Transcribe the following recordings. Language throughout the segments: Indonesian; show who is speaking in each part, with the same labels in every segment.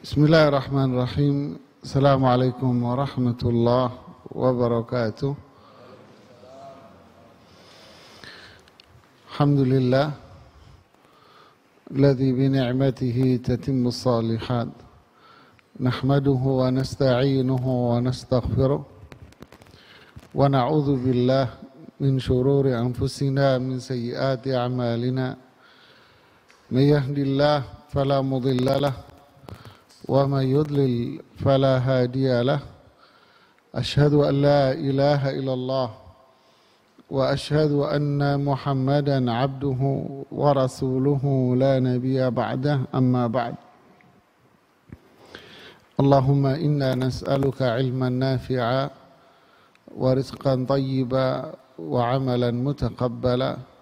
Speaker 1: Bismillahirrahmanirrahim. Assalamualaikum warahmatullahi wabarakatuh. Alhamdulillah alladzi bi ni'matihi tatimmu shalihat. Nahmaduhu wa nasta'inuhu wa nastaghfiruh. Wa na'udzu billah min shururi anfusina min sayyiati a'malina. May yahdihillahu fala mudilla lahu وَمَنْ يُضْلِلْ فَلَا هَادِيَ لَهُ أَشْهَدُ أَنْ لَا إِلَهَ إِلَّا اللَّهُ وَأَشْهَدُ أَنَّ مُحَمَّدًا عَبْدُهُ وَرَسُولُهُ لَا نَبِيَّ بَعْدَهُ أَمَّا بَعْدُ اللهم إنا نسألك علما نافعا ورزقا طيبا وعملا متقبلا.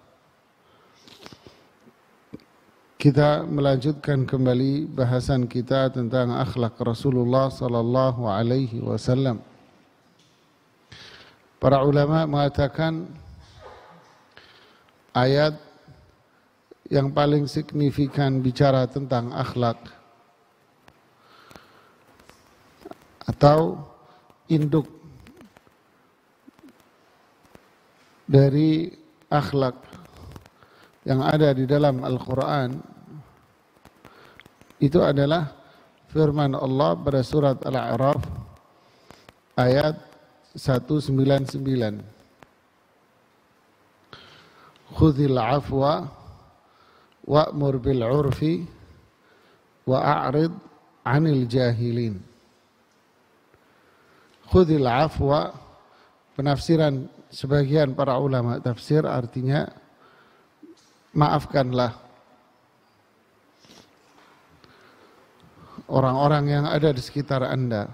Speaker 1: Kita melanjutkan kembali bahasan kita tentang akhlak Rasulullah sallallahu alaihi wasallam. Para ulama mengatakan ayat yang paling signifikan bicara tentang akhlak atau induk dari akhlak yang ada di dalam Al-Quran itu adalah firman Allah pada surat Al-A'raf ayat 199. Khudhil afwa wa'mur bil 'urfi wa'a'rid 'anil jahilin. Khudhil afwa, penafsiran sebagian para ulama tafsir artinya maafkanlah orang-orang yang ada di sekitar Anda.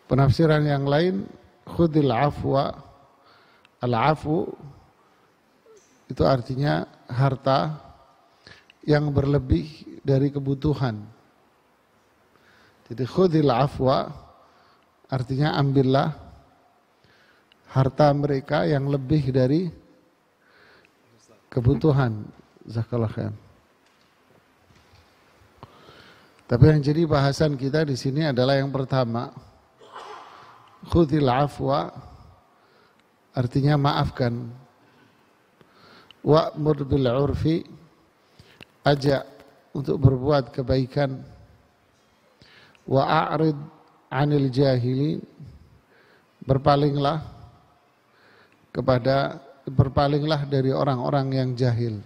Speaker 1: Penafsiran yang lain, khudil afwa, al-afu itu artinya harta yang berlebih dari kebutuhan. Jadi khudil afwa artinya ambillah harta mereka yang lebih dari kebutuhan. Jazakallah khair. Tapi yang jadi bahasan kita di sini adalah yang pertama, khudhil afwa artinya maafkan, wa'mur bil 'urfi ajak untuk berbuat kebaikan, wa'a'rid 'anil jahilin berpalinglah dari orang-orang yang jahil.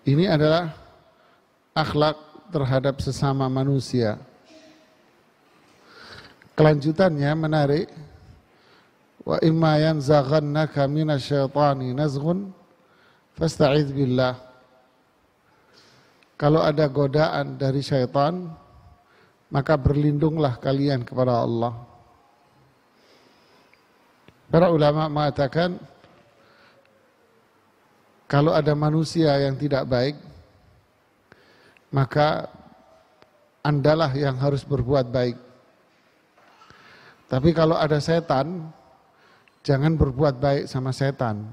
Speaker 1: Ini adalah akhlak terhadap sesama manusia. Kelanjutannya menarik. Wa imma yanzaghannaka minasyaitani nazghun fasta'idz billah. Kalau ada godaan dari syaitan, maka berlindunglah kalian kepada Allah. Para ulama mengatakan kalau ada manusia yang tidak baik, maka andalah yang harus berbuat baik. Tapi kalau ada setan, jangan berbuat baik sama setan.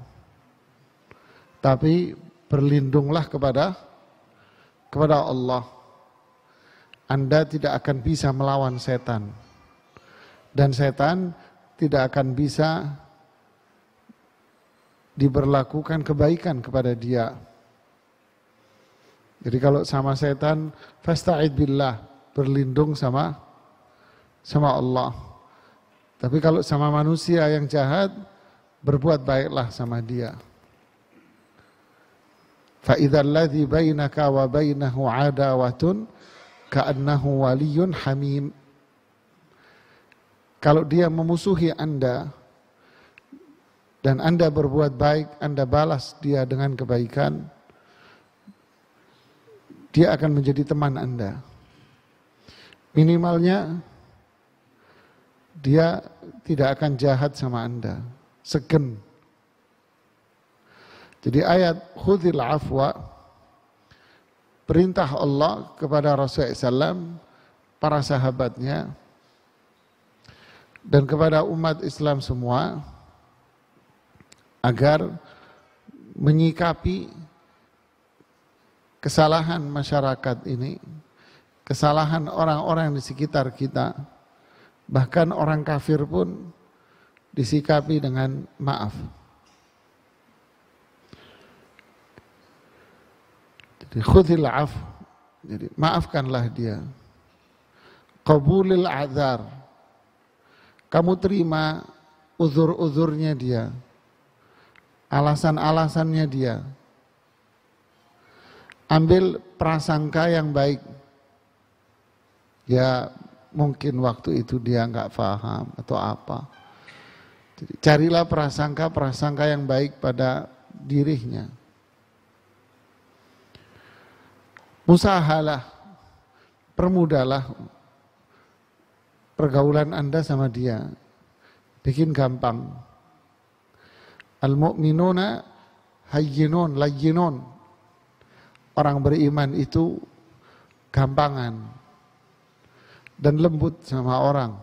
Speaker 1: Tapi berlindunglah kepada Allah. Anda tidak akan bisa melawan setan. Dan setan tidak akan bisa diberlakukan kebaikan kepada dia. Jadi kalau sama setan, fasta'id billah, berlindung sama Allah. Tapi kalau sama manusia yang jahat, berbuat baiklah sama dia. Fa idzal ladzi bainaka wa bainahu 'adawatun ka'annahu waliyyun hamim. Kalau dia memusuhi Anda dan Anda berbuat baik, Anda balas dia dengan kebaikan, dia akan menjadi teman Anda. Minimalnya dia tidak akan jahat sama Anda, segen. Jadi ayat khudhil afwa, perintah Allah kepada Rasulullah SAW, para sahabatnya, dan kepada umat Islam semua, agar menyikapi kesalahan masyarakat ini, kesalahan orang-orang di sekitar kita, bahkan orang kafir pun disikapi dengan maaf. Jadi khudhil af, jadi maafkanlah dia. Qabulil a'dzar, kamu terima uzur-uzurnya dia, alasan-alasannya dia. Ambil prasangka yang baik. Ya mungkin waktu itu dia nggak paham atau apa. Jadi, carilah prasangka-prasangka yang baik pada dirinya. Musahalah, permudahlah pergaulan Anda sama dia. Bikin gampang. Al-mu'minuna hayyinun layyinun. Orang beriman itu gampangan dan lembut sama orang.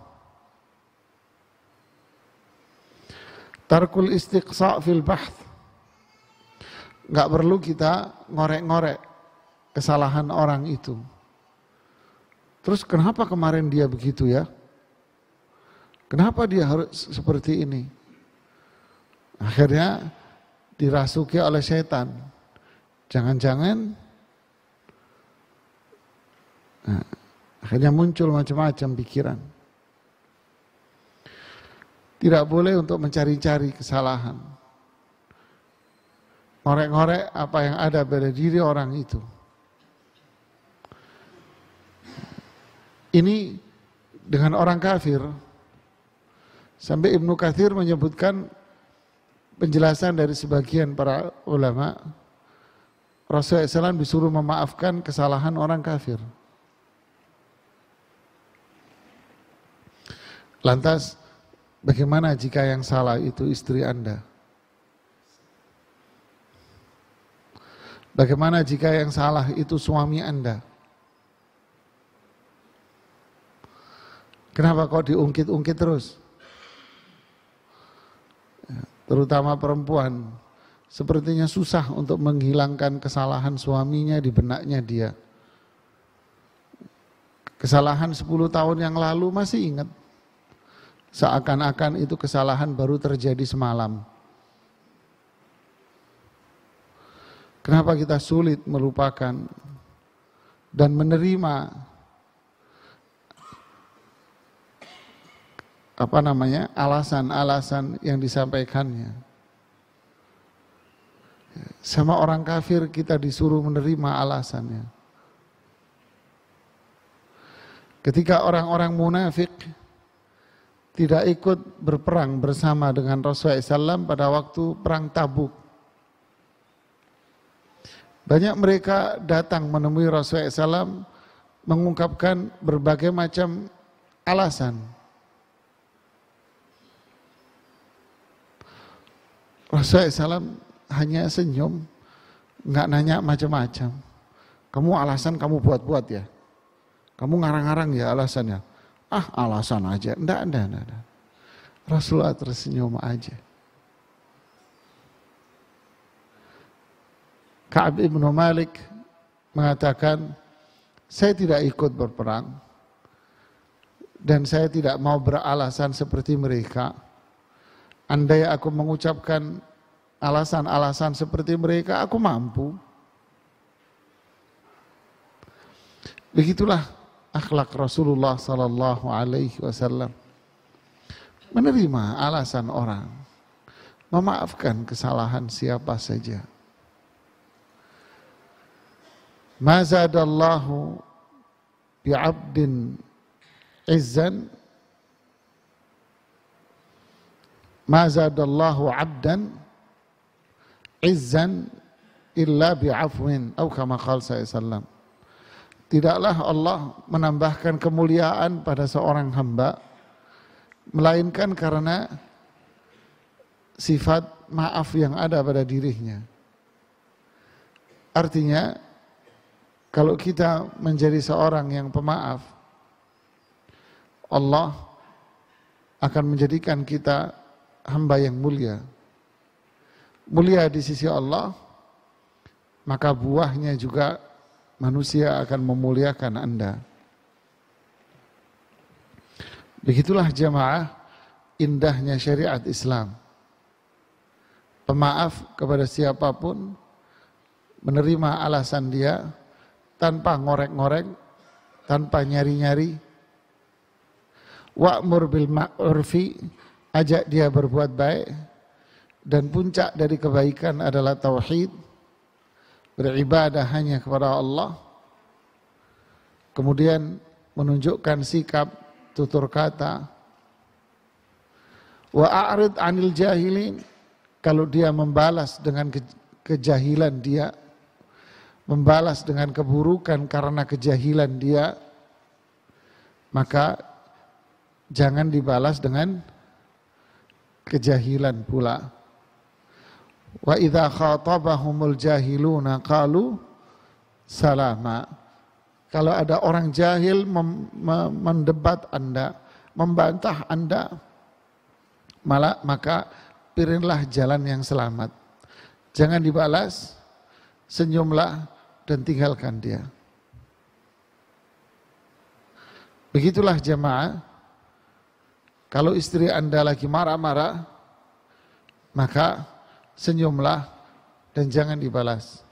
Speaker 1: Tarkul istiqsa' fil bahth. Enggak perlu kita ngorek-ngorek kesalahan orang itu. Terus kenapa kemarin dia begitu ya? Kenapa dia harus seperti ini? Akhirnya dirasuki oleh setan. Jangan-jangan akhirnya muncul macam-macam pikiran. Tidak boleh untuk mencari-cari kesalahan. Ngorek-ngorek apa yang ada pada diri orang itu. Ini dengan orang kafir. Sampai Ibnu Katsir menyebutkan penjelasan dari sebagian para ulama, Rasulullah SAW disuruh memaafkan kesalahan orang kafir. Lantas, bagaimana jika yang salah itu istri Anda? Bagaimana jika yang salah itu suami Anda? Kenapa kok diungkit-ungkit terus? Terutama perempuan, sepertinya susah untuk menghilangkan kesalahan suaminya di benaknya dia. Kesalahan 10 tahun yang lalu masih ingat. Seakan-akan itu kesalahan baru terjadi semalam. Kenapa kita sulit melupakan dan menerima alasan-alasan yang disampaikannya. Sama orang kafir kita disuruh menerima alasannya. Ketika orang-orang munafik tidak ikut berperang bersama dengan Rasulullah SAW pada waktu perang Tabuk, banyak mereka datang menemui Rasulullah SAW mengungkapkan berbagai macam alasan. Rasulullah SAW hanya senyum, nggak nanya macam-macam. Kamu alasan kamu buat-buat ya? Kamu ngarang-ngarang ya alasannya? Ah alasan aja, enggak. Rasulullah tersenyum aja. Ka'ab ibn Malik mengatakan, saya tidak ikut berperang dan saya tidak mau beralasan seperti mereka. Andai aku mengucapkan alasan-alasan seperti mereka, aku mampu. Begitulah akhlak Rasulullah sallallahu alaihi wasallam. Menerima alasan orang, memaafkan kesalahan siapa saja. Ma zadallahu bi'abdin izzan, ma zadallahu 'abdan izzan illa bi'afwin atau kama qala sallallahu. Tidaklah Allah menambahkan kemuliaan pada seorang hamba melainkan karena sifat maaf yang ada pada dirinya. Artinya kalau kita menjadi seorang yang pemaaf, Allah akan menjadikan kita hamba yang mulia. Mulia di sisi Allah, maka buahnya juga manusia akan memuliakan Anda. Begitulah jamaah indahnya syariat Islam. Pemaaf kepada siapapun, menerima alasan dia tanpa ngorek-ngorek, tanpa nyari-nyari. Wa'mur bil ma'rufi, ajak dia berbuat baik, dan puncak dari kebaikan adalah tauhid, beribadah hanya kepada Allah. Kemudian menunjukkan sikap, tutur kata. Wa a'rid 'anil jahilin, kalau dia membalas dengan kejahilan dia, membalas dengan keburukan karena kejahilan dia, maka jangan dibalas dengan kejahilan pula. Wa idza khatabahumul jahiluna qalu salama. Kalau ada orang jahil mendebat Anda, membantah Anda, maka pilihlah jalan yang selamat. Jangan dibalas, senyumlah dan tinggalkan dia. Begitulah jemaah, kalau istri Anda lagi marah-marah, maka senyumlah dan jangan dibalas.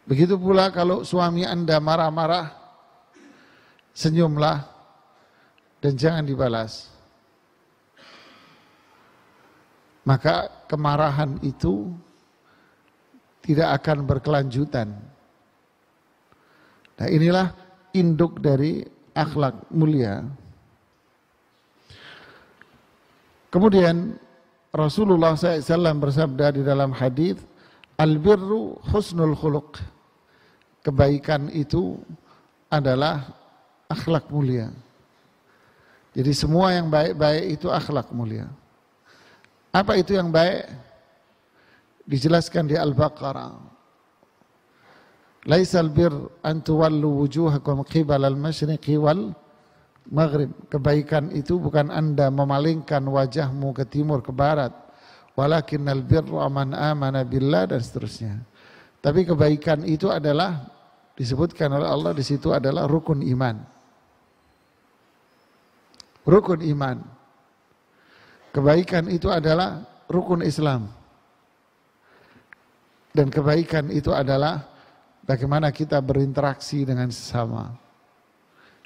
Speaker 1: Begitu pula kalau suami Anda marah-marah, senyumlah dan jangan dibalas. Maka kemarahan itu tidak akan berkelanjutan. Nah, inilah induk dari akhlak mulia. Kemudian Rasulullah SAW bersabda di dalam hadis, al-birru husnul khuluq. Kebaikan itu adalah akhlak mulia. Jadi semua yang baik-baik itu akhlak mulia. Apa itu yang baik? Dijelaskan di Al-Baqarah. Laisal bir an tuwallu wujuhakum qibala al-masyriqi wal maghrib. Kebaikan itu bukan Anda memalingkan wajahmu ke timur ke barat. Walakinnal birra man amana billah, dan seterusnya. Tapi kebaikan itu adalah, disebutkan oleh Allah di situ, adalah rukun iman. Rukun iman. Kebaikan itu adalah rukun Islam. Dan kebaikan itu adalah bagaimana kita berinteraksi dengan sesama.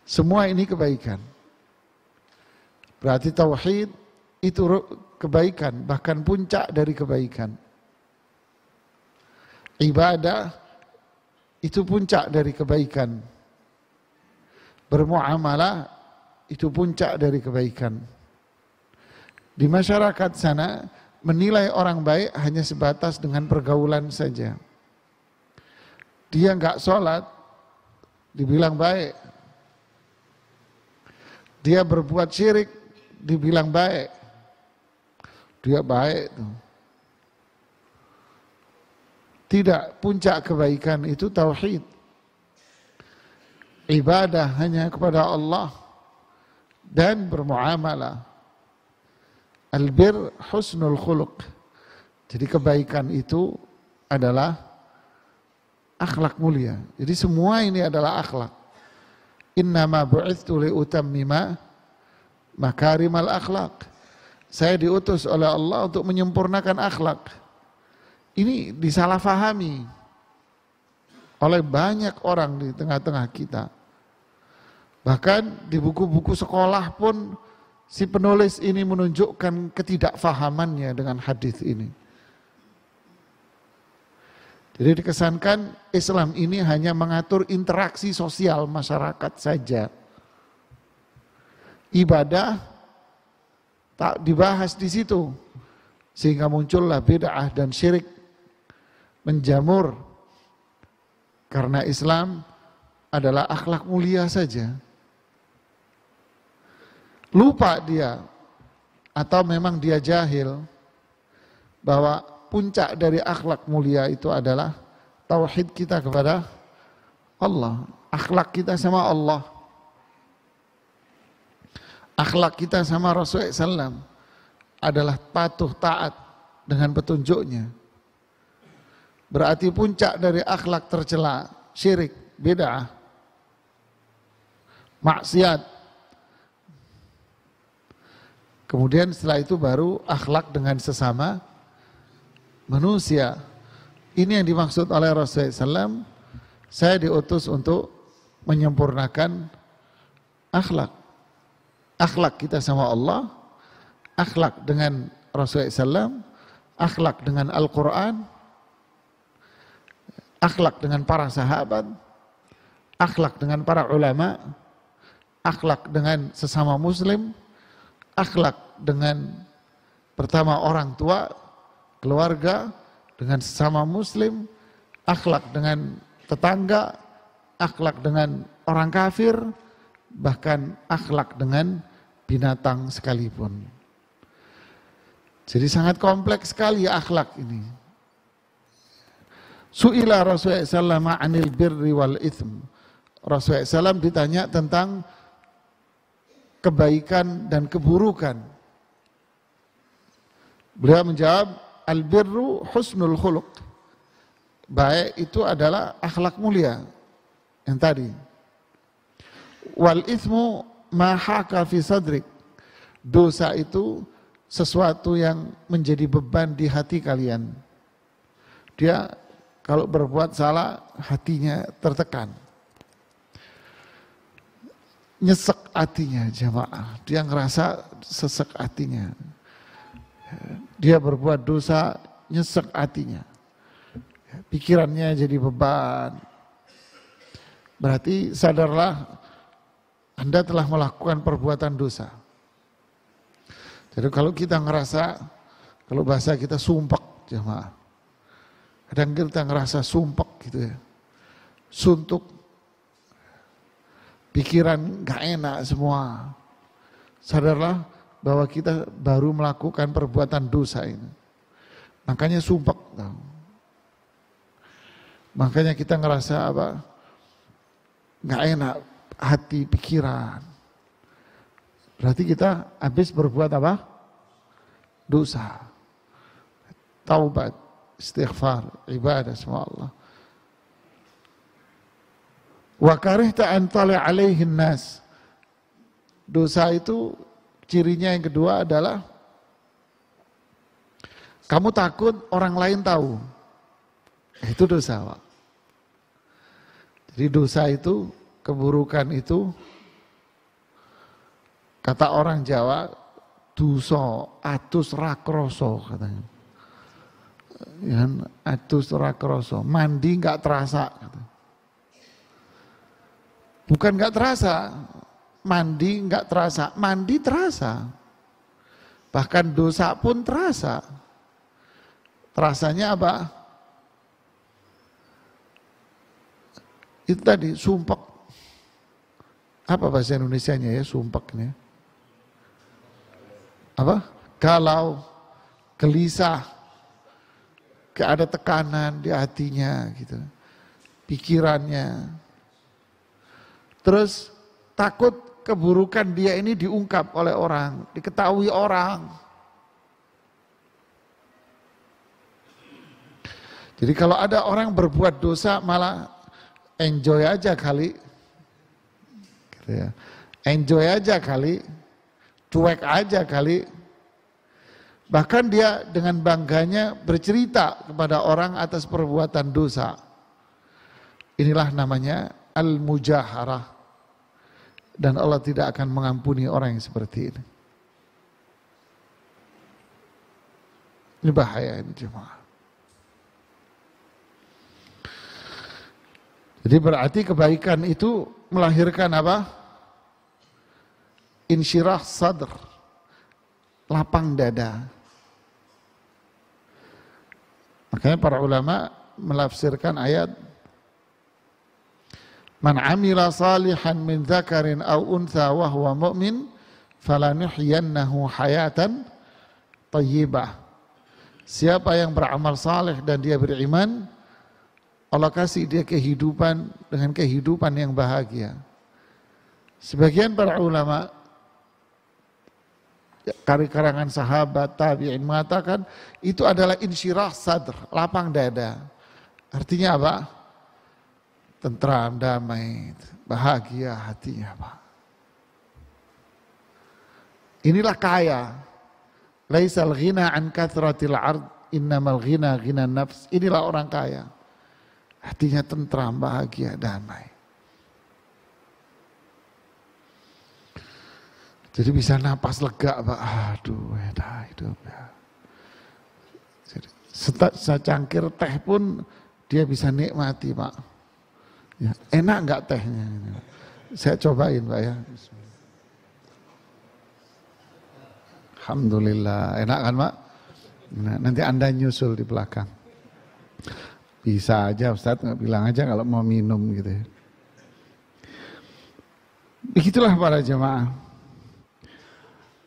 Speaker 1: Semua ini kebaikan. Berarti tauhid itu kebaikan, bahkan puncak dari kebaikan. Ibadah itu puncak dari kebaikan. Bermuamalah itu puncak dari kebaikan. Di masyarakat sana menilai orang baik hanya sebatas dengan pergaulan saja. Dia enggak sholat, dibilang baik. Dia berbuat syirik, dibilang baik. Dia baik tuh. Tidak, puncak kebaikan itu tauhid. Ibadah hanya kepada Allah dan bermuamalah. Albir husnul khuluq. Jadi kebaikan itu adalah akhlak mulia. Jadi semua ini adalah akhlak. Innama bu'ithtu liutammima makarimal akhlak. Saya diutus oleh Allah untuk menyempurnakan akhlak. Ini disalahfahami oleh banyak orang di tengah-tengah kita. Bahkan di buku-buku sekolah pun si penulis ini menunjukkan ketidakfahamannya dengan hadis ini. Jadi dikesankan Islam ini hanya mengatur interaksi sosial masyarakat saja. Ibadah tak dibahas di situ, sehingga muncullah bid'ah dan syirik menjamur. Karena Islam adalah akhlak mulia saja. Lupa dia, atau memang dia jahil, bahwa puncak dari akhlak mulia itu adalah tauhid kita kepada Allah. Akhlak kita sama Allah. Akhlak kita sama Rasulullah SAW adalah patuh taat dengan petunjuknya. Berarti puncak dari akhlak tercela syirik, bid'ah, maksiat. Kemudian setelah itu baru akhlak dengan sesama manusia. Ini yang dimaksud oleh Rasulullah SAW. Saya diutus untuk menyempurnakan akhlak. Akhlak kita sama Allah, akhlak dengan Rasulullah SAW, akhlak dengan Al-Quran, akhlak dengan para sahabat, akhlak dengan para ulama, akhlak dengan sesama muslim, akhlak dengan pertama orang tua, keluarga, dengan sesama muslim, akhlak dengan tetangga, akhlak dengan orang kafir, bahkan akhlak dengan binatang sekalipun. Jadi sangat kompleks sekali akhlak ini. Su'ila Rasulullah SAW anil birri wal itsm. Rasulullah SAW ditanya tentang kebaikan dan keburukan. Beliau menjawab, al-birru husnul khuluq. Baik itu adalah akhlak mulia. Yang tadi. Wal itsmu ma haka fi sadrik. Dosa itu sesuatu yang menjadi beban di hati kalian. Dia kalau berbuat salah, hatinya tertekan. Nyesek hatinya jamaah. Dia ngerasa sesek hatinya. Dia berbuat dosa, nyesek hatinya. Pikirannya jadi beban. Berarti sadarlah Anda telah melakukan perbuatan dosa. Jadi kalau kita ngerasa, kalau bahasa kita sumpek jamaah. Kadang kita ngerasa sumpek gitu ya. Suntuk. Pikiran gak enak semua. Sadarlah bahwa kita baru melakukan perbuatan dosa ini. Makanya sumpek. Makanya kita ngerasa apa? Gak enak hati, pikiran. Berarti kita habis berbuat apa? Dosa. Taubat, istighfar, ibadah sama Allah. Wa karihta an tali alaihin nas. Dosa itu cirinya yang kedua adalah kamu takut orang lain tahu. Itu dosa, Pak. Jadi dosa itu, keburukan itu, kata orang Jawa, dosa atus rakroso katanya. Ya, atus rakroso, mandi nggak terasa. Bukan nggak terasa, mandi nggak terasa, mandi terasa. Bahkan dosa pun terasa. Terasanya apa? Itu tadi sumpek. Apa bahasa Indonesianya ya sumpek ini? Apa? Galau, gelisah, gak ada tekanan di hatinya gitu. Pikirannya. Terus takut keburukan dia ini diungkap oleh orang, diketahui orang. Jadi kalau ada orang berbuat dosa malah enjoy aja kali. Gitu ya. Enjoy aja kali. Cuek aja kali. Bahkan dia dengan bangganya bercerita kepada orang atas perbuatan dosa. Inilah namanya al-mujaharah. Dan Allah tidak akan mengampuni orang yang seperti ini. Ini bahaya ini jemaah. Jadi berarti kebaikan itu melahirkan apa? Insyirah sadr. Lapang dada. Makanya para ulama melafsirkan ayat Man amila salihan min dzakarin aw untha wa huwa mu'min falanuhyiyannahu hayatan thayyibah. Siapa yang beramal saleh dan dia beriman, Allah kasih dia kehidupan dengan kehidupan yang bahagia. Sebagian para ulama dari karangan sahabat tabi'in mengatakan itu adalah insyirah sadr, lapang dada. Artinya apa? tentram, damai, bahagia hatinya, Pak. Inilah kaya. Laisal ghina an kathratil ard, innamal ghina ghina nafs. Inilah orang kaya. Hatinya tentram, bahagia, damai. Jadi bisa napas lega, Pak. Aduh, enak hidup ya. Jadi, secangkir teh pun dia bisa nikmati, Pak. Ya, enak enggak tehnya? Saya cobain, Pak ya. Alhamdulillah, enak kan, Pak? Nah, nanti Anda nyusul di belakang. Bisa aja Ustaz, nggak bilang aja kalau mau minum gitu ya. Begitulah para jemaah.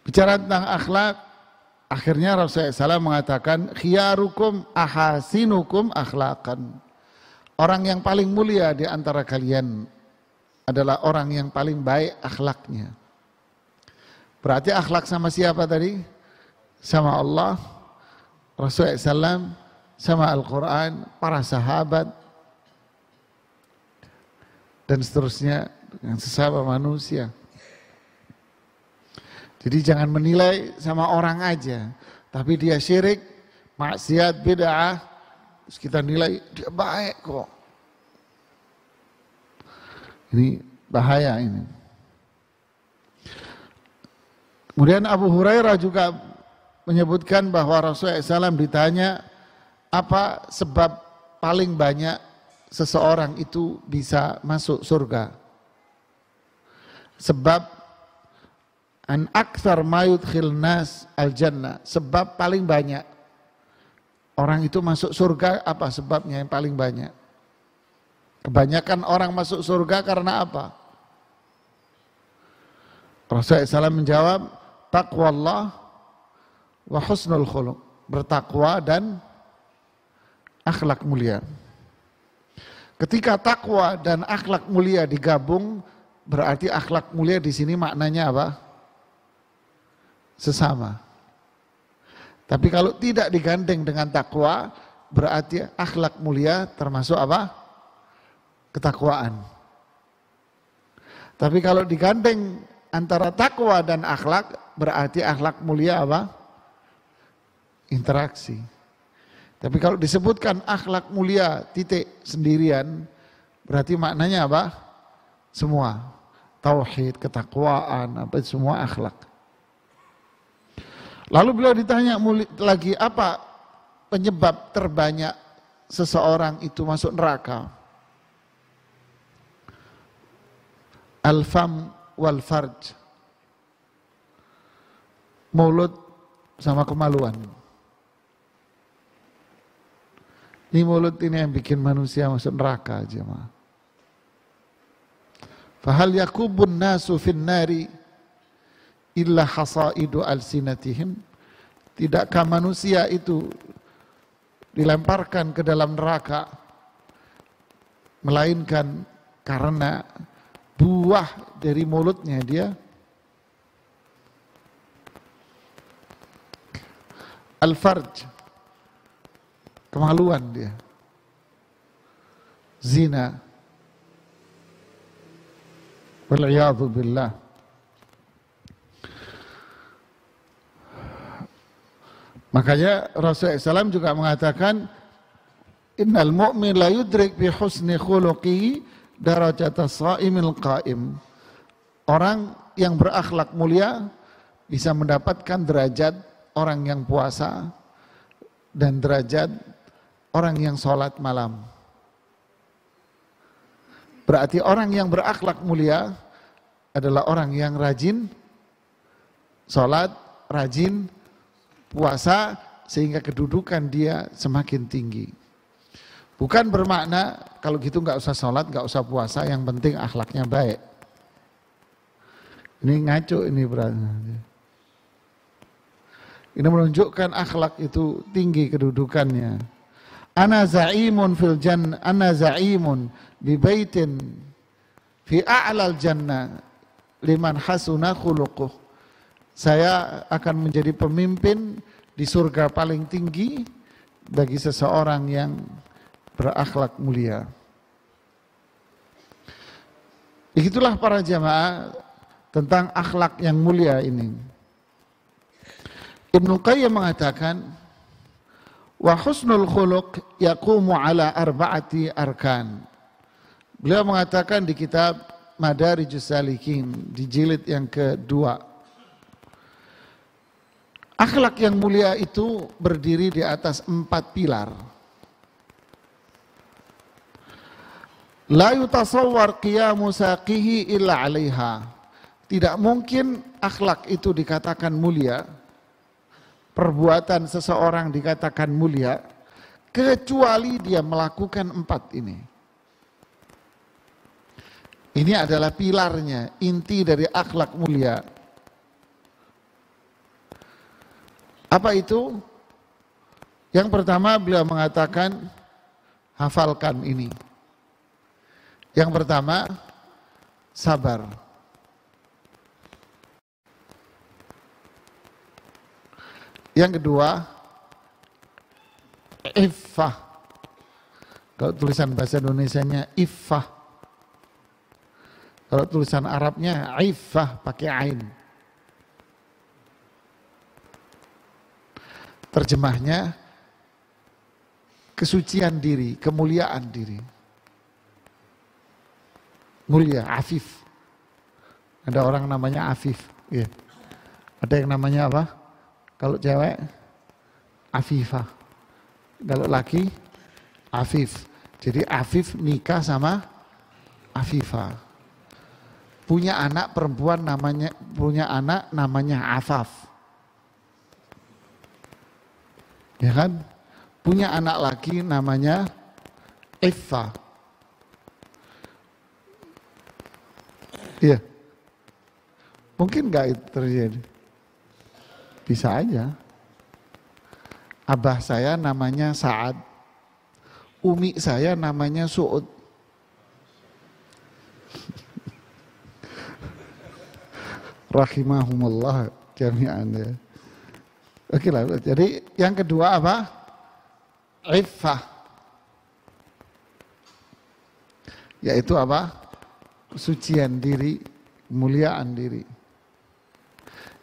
Speaker 1: Bicara tentang akhlak, akhirnya Rasulullah SAW mengatakan, khiyarukum ahasinukum akhlaqan. Orang yang paling mulia di antara kalian adalah orang yang paling baik akhlaknya. Berarti akhlak sama siapa tadi? Sama Allah, Rasulullah SAW, sama Al-Quran, para sahabat, dan seterusnya dengan sesama manusia. Jadi jangan menilai sama orang aja, tapi dia syirik, maksiat, bid'ah, terus kita nilai dia baik kok. Ini bahaya ini. Kemudian Abu Hurairah juga menyebutkan bahwa Rasulullah SAW ditanya apa sebab paling banyak seseorang itu bisa masuk surga. Sebab an aktsar ma yudkhil nas al jannah, sebab paling banyak orang itu masuk surga, apa sebabnya yang paling banyak? Kebanyakan orang masuk surga karena apa? Rasulullah SAW menjawab, taqwallah wa husnul khuluq, bertakwa dan akhlak mulia. Ketika takwa dan akhlak mulia digabung, berarti akhlak mulia di sini maknanya apa? Sesama. Tapi kalau tidak digandeng dengan takwa, berarti akhlak mulia termasuk apa? Ketakwaan. Tapi kalau digandeng antara takwa dan akhlak, berarti akhlak mulia apa? Interaksi. Tapi kalau disebutkan akhlak mulia titik sendirian, berarti maknanya apa? Semua. Tauhid, ketakwaan, apa semua akhlak. Lalu beliau ditanya lagi, apa penyebab terbanyak seseorang itu masuk neraka? Al-fam wal farj. Mulut sama kemaluan. Ini mulut ini yang bikin manusia masuk neraka, jemaah. Fahal yakubun nasu fin nari illa hasaidu alsinatihim. Tidakkah manusia itu dilemparkan ke dalam neraka melainkan karena buah dari mulutnya dia? Al-farj, kemaluan dia, zina, wal'iyadhu billah. Makanya Rasulullah SAW juga mengatakan, innal mu'min la yudrik bi husni khuluqihi darajata sha'imil qa'im. Orang yang berakhlak mulia bisa mendapatkan derajat orang yang puasa dan derajat orang yang sholat malam. Berarti orang yang berakhlak mulia adalah orang yang rajin sholat, rajin puasa, sehingga kedudukan dia semakin tinggi. Bukan bermakna kalau gitu nggak usah sholat, nggak usah puasa, yang penting akhlaknya baik. Ini ngaco ini berarti. Ini menunjukkan akhlak itu tinggi kedudukannya. Ana za'imun fil jannah, ana za'imun bi baitin fi a'lal jannah liman hasuna khuluquh. Saya akan menjadi pemimpin di surga paling tinggi bagi seseorang yang berakhlak mulia. Begitulah para jamaah tentang akhlak yang mulia ini. Ibnu Qayyim mengatakan, wa husnul khuluq yaqumu ala arba'ati arkan. Beliau mengatakan di kitab Madarijus Salikin di jilid yang kedua, akhlak yang mulia itu berdiri di atas 4 pilar. La yutasawwar qiyamu saqihi illa 'alaiha. Tidak mungkin akhlak itu dikatakan mulia, perbuatan seseorang dikatakan mulia, kecuali dia melakukan 4 ini. Ini adalah pilarnya, inti dari akhlak mulia. Apa itu? Yang pertama beliau mengatakan, hafalkan ini. Yang pertama, sabar. Yang kedua, iffah. Kalau tulisan bahasa Indonesianya iffah. Kalau tulisan Arabnya iffah pakai ain. Terjemahnya kesucian diri, kemuliaan diri. Mulia, afif. Ada orang namanya afif. Ya. Ada yang namanya apa? Kalau cewek, afifah. Kalau laki, afif. Jadi afif nikah sama afifah. Punya anak perempuan namanya Afaf. Ya kan? Punya anak laki namanya Iffa. Iya. Mungkin enggak itu terjadi? Bisa aja. Abah saya namanya Sa'ad. Umi saya namanya Su'ud. Rahimahumullah jami'an ya. Oke lah, jadi yang kedua apa? Iffah. Yaitu apa? Kesucian diri, kemuliaan diri.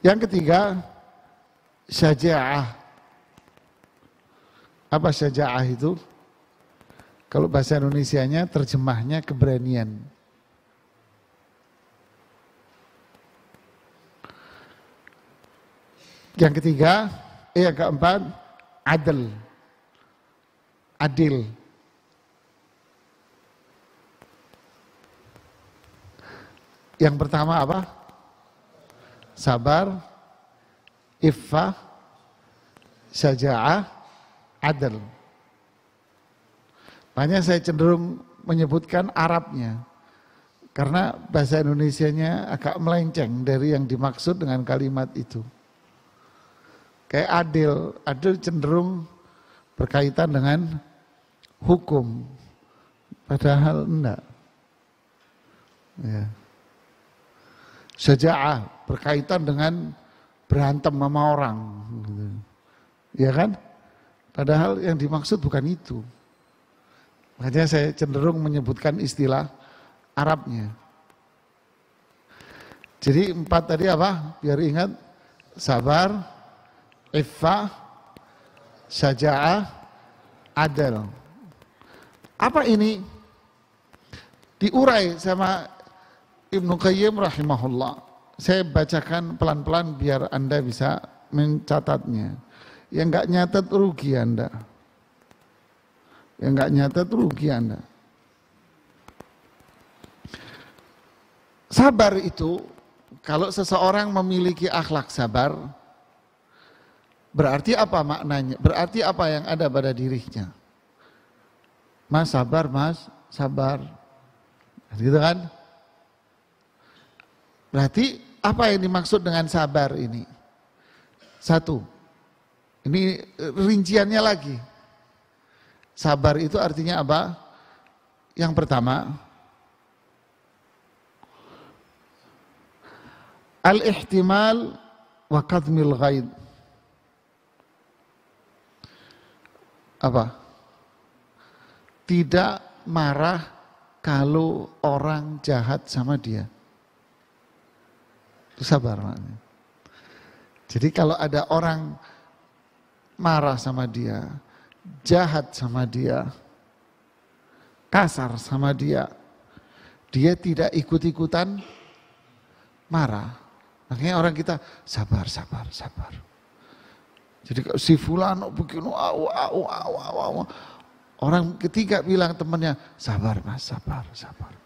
Speaker 1: Yang ketiga, syaja'ah. Apa syaja'ah itu? Kalau bahasa Indonesianya terjemahnya keberanian. Yang ketiga, yang keempat, adil. Yang pertama apa? Sabar, iffah, syaja'ah, adil. Makanya saya cenderung menyebutkan Arabnya. Karena bahasa Indonesianya agak melenceng dari yang dimaksud dengan kalimat itu. Kayak adil cenderung berkaitan dengan hukum, padahal enggak. Ya. Syaja'ah berkaitan dengan berantem sama orang, gitu. Ya kan? Padahal yang dimaksud bukan itu. Makanya saya cenderung menyebutkan istilah Arabnya. Jadi 4 tadi apa? Biar ingat, sabar, iffah, syaja'ah, adil. Apa ini? Diurai sama Ibnu Qayyim rahimahullah. Saya bacakan pelan-pelan biar Anda bisa mencatatnya. Yang enggak nyatat rugi Anda. Yang enggak nyatat rugi Anda. Sabar itu, kalau seseorang memiliki akhlak sabar, berarti apa maknanya? Berarti apa yang ada pada dirinya? Mas sabar, mas sabar. Gitu kan? Berarti apa yang dimaksud dengan sabar ini? 1. Ini rinciannya lagi. Sabar itu artinya apa? Yang pertama, al-ihtimal wa qadmil ghaid. Apa? Tidak marah kalau orang jahat sama dia. Itu sabar maknanya. Jadi kalau ada orang marah sama dia, jahat sama dia, kasar sama dia, dia tidak ikut-ikutan marah. Makanya orang kita sabar. Jadi si fulano begini, orang ketiga bilang temannya, sabar mas, sabar.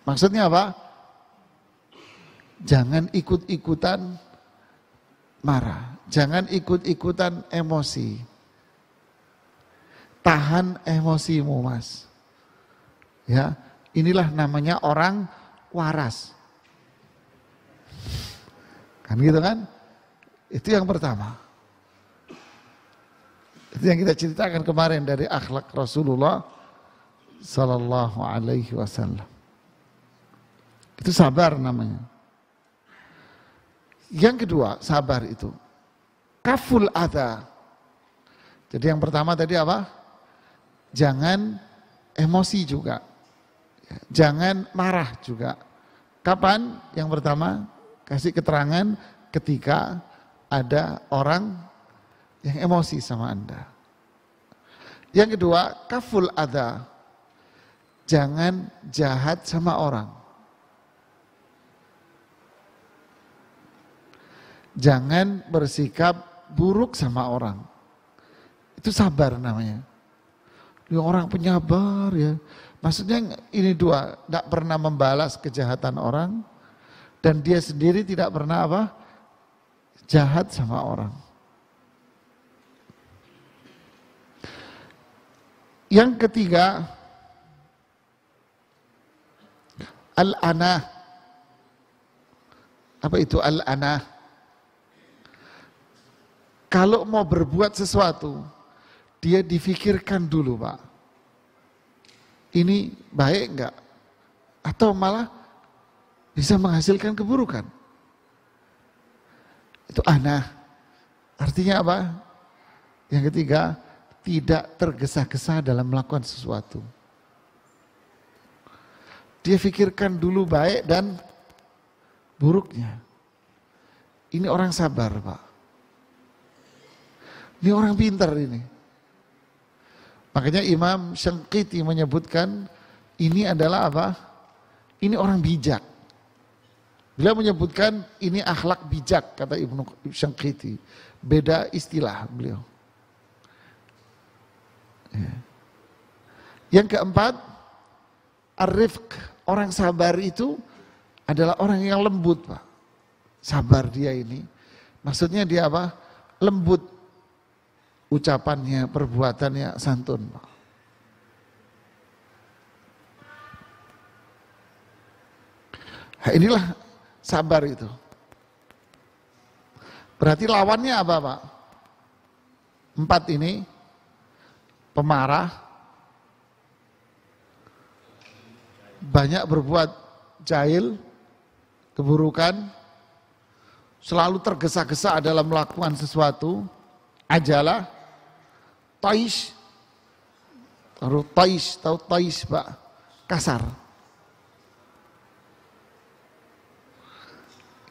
Speaker 1: Maksudnya apa? Jangan ikut-ikutan marah, jangan ikut-ikutan emosi. Tahan emosimu mas. Ya, inilah namanya orang waras. Kan gitu kan? Itu yang pertama. Itu yang kita ceritakan kemarin dari akhlak Rasulullah sallallahu alaihi wasallam. Itu sabar namanya. Yang kedua, sabar itu kaful adha. Jadi yang pertama tadi apa? Jangan emosi juga. Jangan marah juga. Kapan? Yang pertama, kasih keterangan ketika ada orang yang emosi sama Anda. Yang kedua, kaful adha. Jangan jahat sama orang. Jangan bersikap buruk sama orang. Itu sabar namanya. Dia orang penyabar ya. Maksudnya ini dua, tidak pernah membalas kejahatan orang. Dan dia sendiri tidak pernah apa? Jahat sama orang. Yang ketiga, al-anah. Apa itu al-anah? Kalau mau berbuat sesuatu, dia difikirkan dulu Pak. Ini baik enggak? Atau malah bisa menghasilkan keburukan. Itu anah. Artinya apa? Yang ketiga, tidak tergesa-gesa dalam melakukan sesuatu. Dia pikirkan dulu baik dan buruknya. Ini orang sabar Pak. Ini orang pintar ini. Makanya Imam Syangqiti menyebutkan ini adalah apa? Ini orang bijak. Beliau menyebutkan ini akhlak bijak, kata Ibnu Syangqiti. Beda istilah beliau. Ya. Yang keempat, ar-rifq. Orang sabar itu adalah orang yang lembut Pak. Sabar dia ini. Maksudnya dia apa? Lembut. Ucapannya, perbuatannya santun. Nah, inilah sabar itu. Berarti lawannya apa Pak? 4 ini, pemarah, banyak berbuat jahil, keburukan, selalu tergesa-gesa dalam melakukan sesuatu, ajalah, taish, tahu taish Pak, kasar.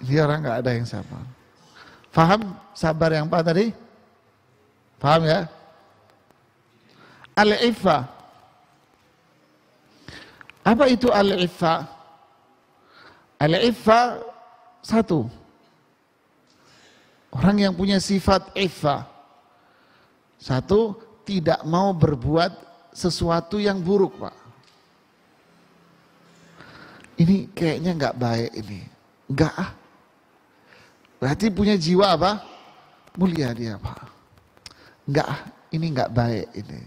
Speaker 1: Ini orang nggak ada yang sabar. Faham sabar yang apa tadi? Paham ya? Al-iffa. Apa itu al-iffa? Al-iffa satu. Orang yang punya sifat iffa. Satu, tidak mau berbuat sesuatu yang buruk Pak. Ini kayaknya nggak baik ini. Enggak ah. Berarti punya jiwa apa? Mulia dia Pak. Enggak ah, ini nggak baik ini.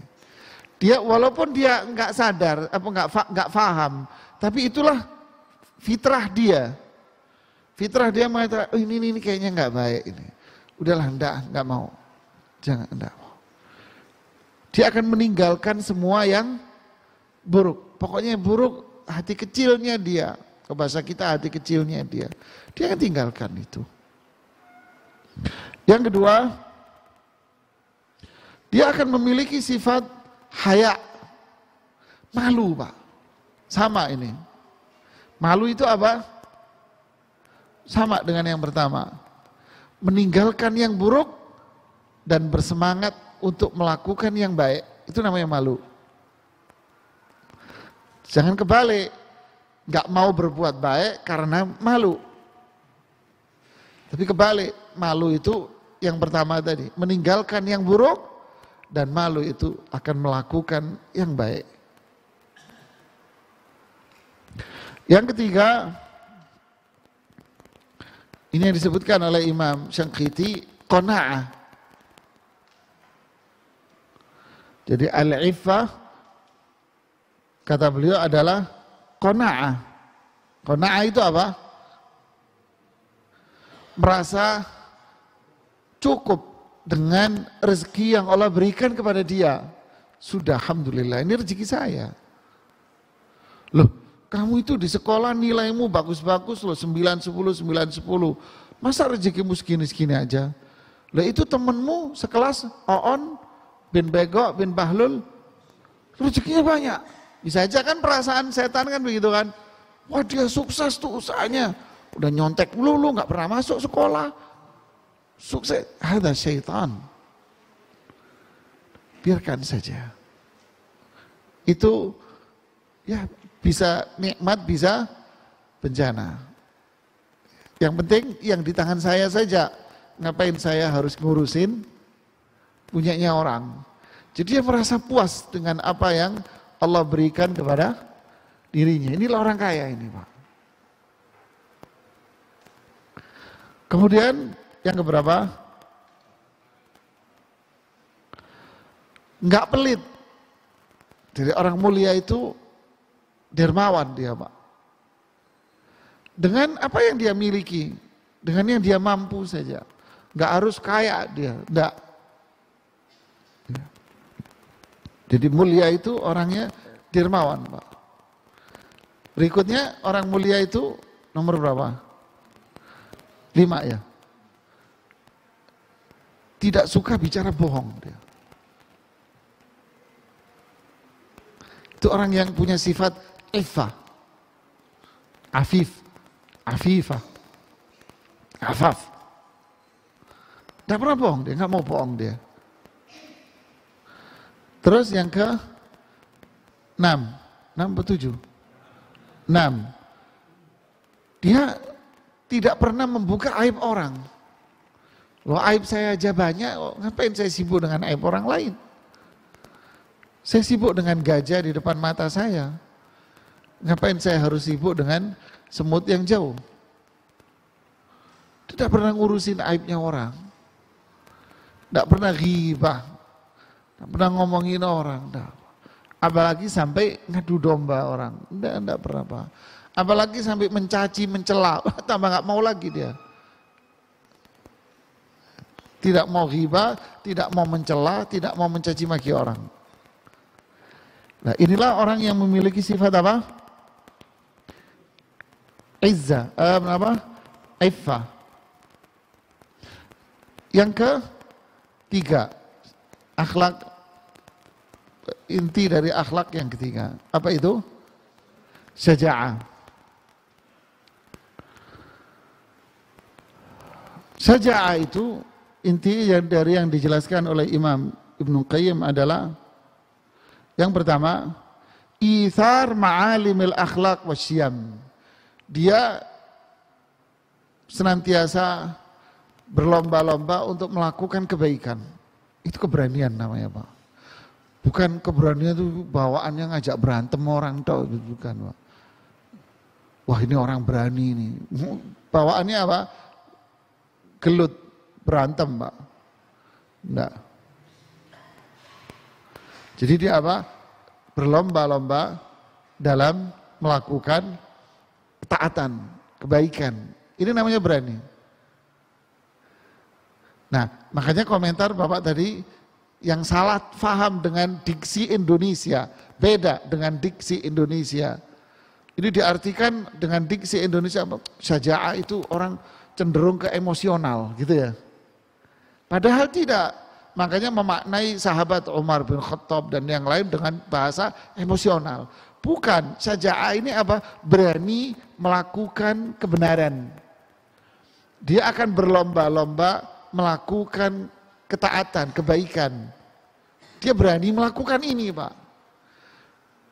Speaker 1: Dia walaupun dia nggak sadar, apa nggak paham, tapi itulah fitrah dia. Fitrah dia mengatakan, oh, ini kayaknya nggak baik ini. Udahlah, enggak mau. Jangan, enggak mau. Dia akan meninggalkan semua yang buruk. Pokoknya buruk, hati kecilnya dia. Ke bahasa kita hati kecilnya dia. Dia akan tinggalkan itu. Yang kedua, dia akan memiliki sifat haya. Malu Pak. Sama ini. Malu itu apa? Sama dengan yang pertama. Meninggalkan yang buruk dan bersemangat untuk melakukan yang baik. Itu namanya malu. Jangan kebalik. Gak mau berbuat baik karena malu. Tapi kebalik. Malu itu yang pertama tadi. Meninggalkan yang buruk dan malu itu akan melakukan yang baik. Yang ketiga, ini yang disebutkan oleh Imam Syangqiti, qanaah. Jadi al-iffah, kata beliau adalah qanaah. Qanaah itu apa? Merasa cukup dengan rezeki yang Allah berikan kepada dia. Sudah, alhamdulillah, ini rezeki saya. Loh, kamu itu di sekolah nilaimu bagus-bagus loh, 9, 10, 9, 10. Masa rezekimu segini-segini aja? Loh itu temenmu sekelas Oon bin Bego bin Bahlul, rezekinya banyak. Bisa aja kan perasaan setan kan begitu kan. Wah dia sukses tuh usahanya. Udah nyontek melulu, gak pernah masuk sekolah. Sukses, ada syaitan. Biarkan saja. Itu ya bisa nikmat, bisa bencana. Yang penting yang di tangan saya saja. Ngapain saya harus ngurusin punyanya orang. Jadi dia merasa puas dengan apa yang Allah berikan kepada dirinya. Inilah orang kaya ini, Pak. Kemudian yang keberapa? Enggak pelit. Jadi orang mulia itu dermawan dia, Pak. Dengan apa yang dia miliki, dengan yang dia mampu saja. Enggak harus kaya dia, enggak. Jadi mulia itu orangnya dermawan, Pak. Berikutnya orang mulia itu nomor berapa? 5 ya. Tidak suka bicara bohong dia. Itu orang yang punya sifat iffah. Afif. Afifah. Afaf. Tidak pernah bohong dia, nggak mau bohong dia. Terus yang ke 6 atau 7? 6. Dia tidak pernah membuka aib orang. Loh aib saya aja banyak, ngapain saya sibuk dengan aib orang lain? Saya sibuk dengan gajah di depan mata saya. Ngapain saya harus sibuk dengan semut yang jauh? Tidak pernah ngurusin aibnya orang. Tidak pernah ghibah. Tidak pernah ngomongin orang. Tidak. Apalagi sampai ngadu domba orang. Tidak pernah, Pak. Apalagi sampai mencaci, mencela. Tambah nggak mau lagi dia. Tidak mau ghibah, tidak mau mencela, tidak mau mencaci maki orang. Nah, inilah orang yang memiliki sifat apa? Izzah, Iffah. Yang ketiga, akhlak, inti dari akhlak yang ketiga. Apa itu? Syaja'ah. Syaja'ah itu inti dari yang dijelaskan oleh Imam Ibnu Qayyim adalah yang pertama, ithar ma'alimil akhlaq wasyam. Dia senantiasa berlomba-lomba untuk melakukan kebaikan. Itu keberanian namanya, Pak. Bukan keberanian itu bawaannya ngajak berantem orang, bukan, Pak. Wah ini orang berani nih. Bawaannya apa? Gelut, berantem, Pak. Enggak. Jadi dia apa? Berlomba-lomba dalam melakukan ketaatan, kebaikan. Ini namanya berani. Nah, makanya komentar Bapak tadi yang salah faham dengan diksi Indonesia, beda dengan diksi Indonesia. Ini diartikan dengan diksi Indonesia, syaja'ah itu orang cenderung ke emosional gitu ya. Padahal tidak. Makanya memaknai sahabat Umar bin Khattab dan yang lain dengan bahasa emosional. Bukan, syaja'ah ini apa? Berani melakukan kebenaran. Dia akan berlomba-lomba melakukan ketaatan, kebaikan. Dia berani melakukan ini, Pak.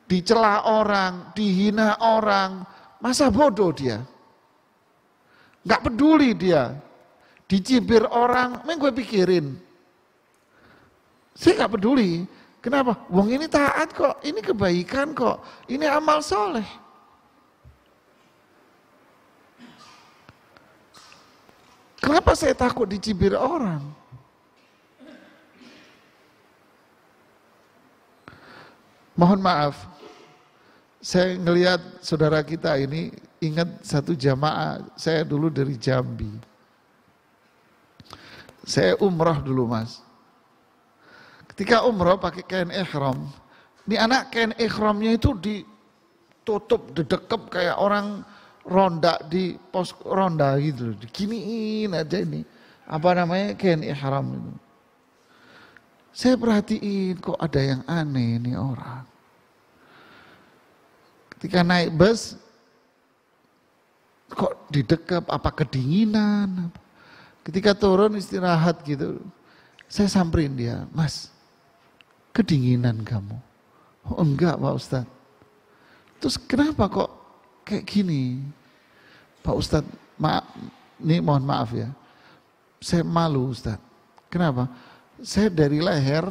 Speaker 1: Dicela orang, dihina orang, masa bodoh dia? Gak peduli dia. Dicibir orang, gue pikirin. Saya gak peduli. Kenapa? Wong ini taat kok, ini kebaikan kok, ini amal soleh. Kenapa saya takut dicibir orang? Mohon maaf, saya ngelihat saudara kita ini, ingat satu jamaah, saya dulu dari Jambi. Saya umroh dulu, Mas. Ketika umroh pakai kain ihram, ini anak kain ihramnya itu ditutup, didekep kayak orang ronda di pos ronda gitu, diginiin aja ini. Apa namanya kain ihram itu. Saya perhatiin kok ada yang aneh ini orang. Ketika naik bus, kok didekep, apa kedinginan. Ketika turun istirahat gitu, saya samperin dia, Mas, kedinginan kamu? Oh enggak Pak Ustadz. Terus kenapa kok kayak gini? Pak Ustadz, ini mohon maaf ya, saya malu Ustadz. Kenapa? Saya dari leher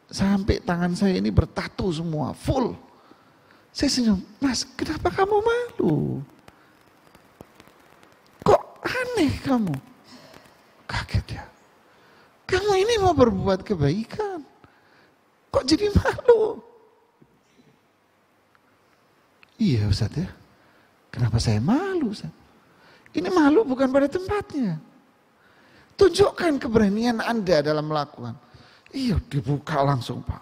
Speaker 1: sampai tangan saya ini bertatu semua, full. Saya senyum, Mas kenapa kamu malu? Kok aneh kamu? Kaget ya. Kamu ini mau berbuat kebaikan. Kok jadi malu? Iya Ustaz ya. Kenapa saya malu Ustaz? Ini malu bukan pada tempatnya. Tunjukkan keberanian Anda dalam melakukan. Iya dibuka langsung Pak.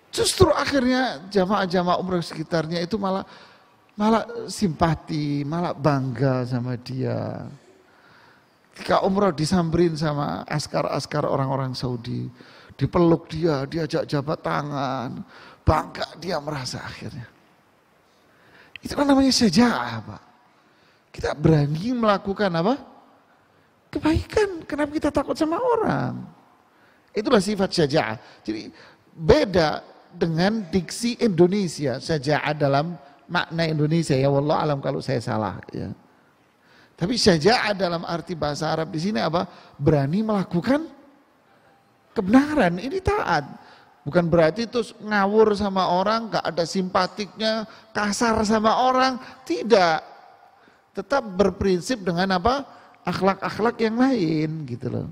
Speaker 1: Justru akhirnya jamaah-jamaah umroh sekitarnya itu malah simpati, malah bangga sama dia. Ketika umroh disamperin sama askar-askar orang-orang Saudi, dipeluk dia, diajak jabat tangan, bangga dia merasa akhirnya. Itu kan namanya syaja'ah Pak. Kita berani melakukan apa? Kebaikan, kenapa kita takut sama orang? Itulah sifat syaja'ah. Jadi beda dengan diksi Indonesia, syaja'ah dalam makna Indonesia ya, wallah alam kalau saya salah ya. Tapi syaja'ah dalam arti bahasa Arab di sini apa? Berani melakukan kebenaran, ini taat. Bukan berarti terus ngawur sama orang, gak ada simpatiknya, kasar sama orang, tidak. Tetap berprinsip dengan apa? Akhlak-akhlak yang lain gitu loh.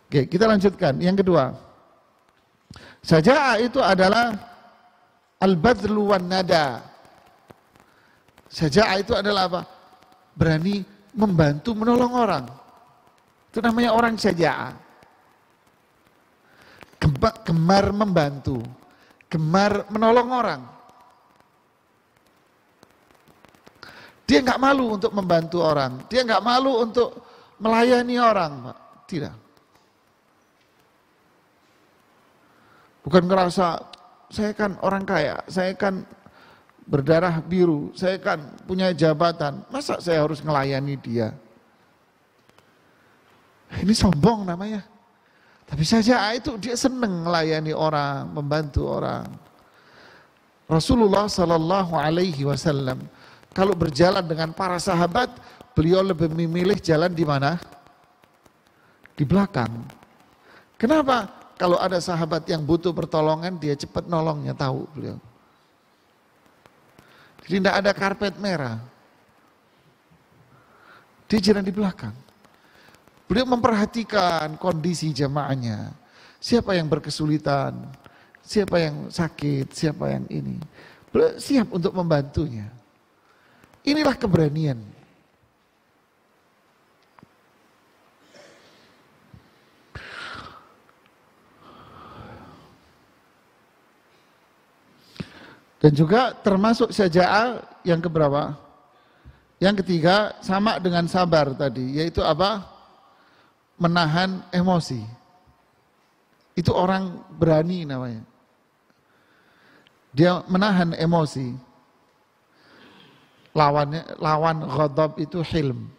Speaker 1: Oke, kita lanjutkan. Yang kedua. Syaja'ah itu adalah al-badlu wan nada. Syaja'ah itu adalah apa? Berani membantu, menolong orang. Itu namanya orang syaja'ah. Gemar membantu, gemar menolong orang. Dia nggak malu untuk membantu orang, dia nggak malu untuk melayani orang, Pak. Tidak. Bukan ngerasa saya kan orang kaya, saya kan berdarah biru, saya kan punya jabatan, masa saya harus melayani dia? Ini sombong namanya. Tapi saja itu dia senang melayani orang, membantu orang. Rasulullah Sallallahu Alaihi Wasallam kalau berjalan dengan para sahabat, beliau lebih memilih jalan di mana? Di belakang. Kenapa? Kalau ada sahabat yang butuh pertolongan, dia cepat nolongnya, tahu beliau. Jadi tidak ada karpet merah. Dia jalan di belakang. Beliau memperhatikan kondisi jamaahnya. Siapa yang berkesulitan, siapa yang sakit, siapa yang ini. Beliau siap untuk membantunya. Inilah keberanian. Dan juga termasuk syaja'ah yang keberapa? Yang ketiga sama dengan sabar tadi, yaitu apa? Menahan emosi. Itu orang berani namanya. Dia menahan emosi. Lawan ghadab itu hilm.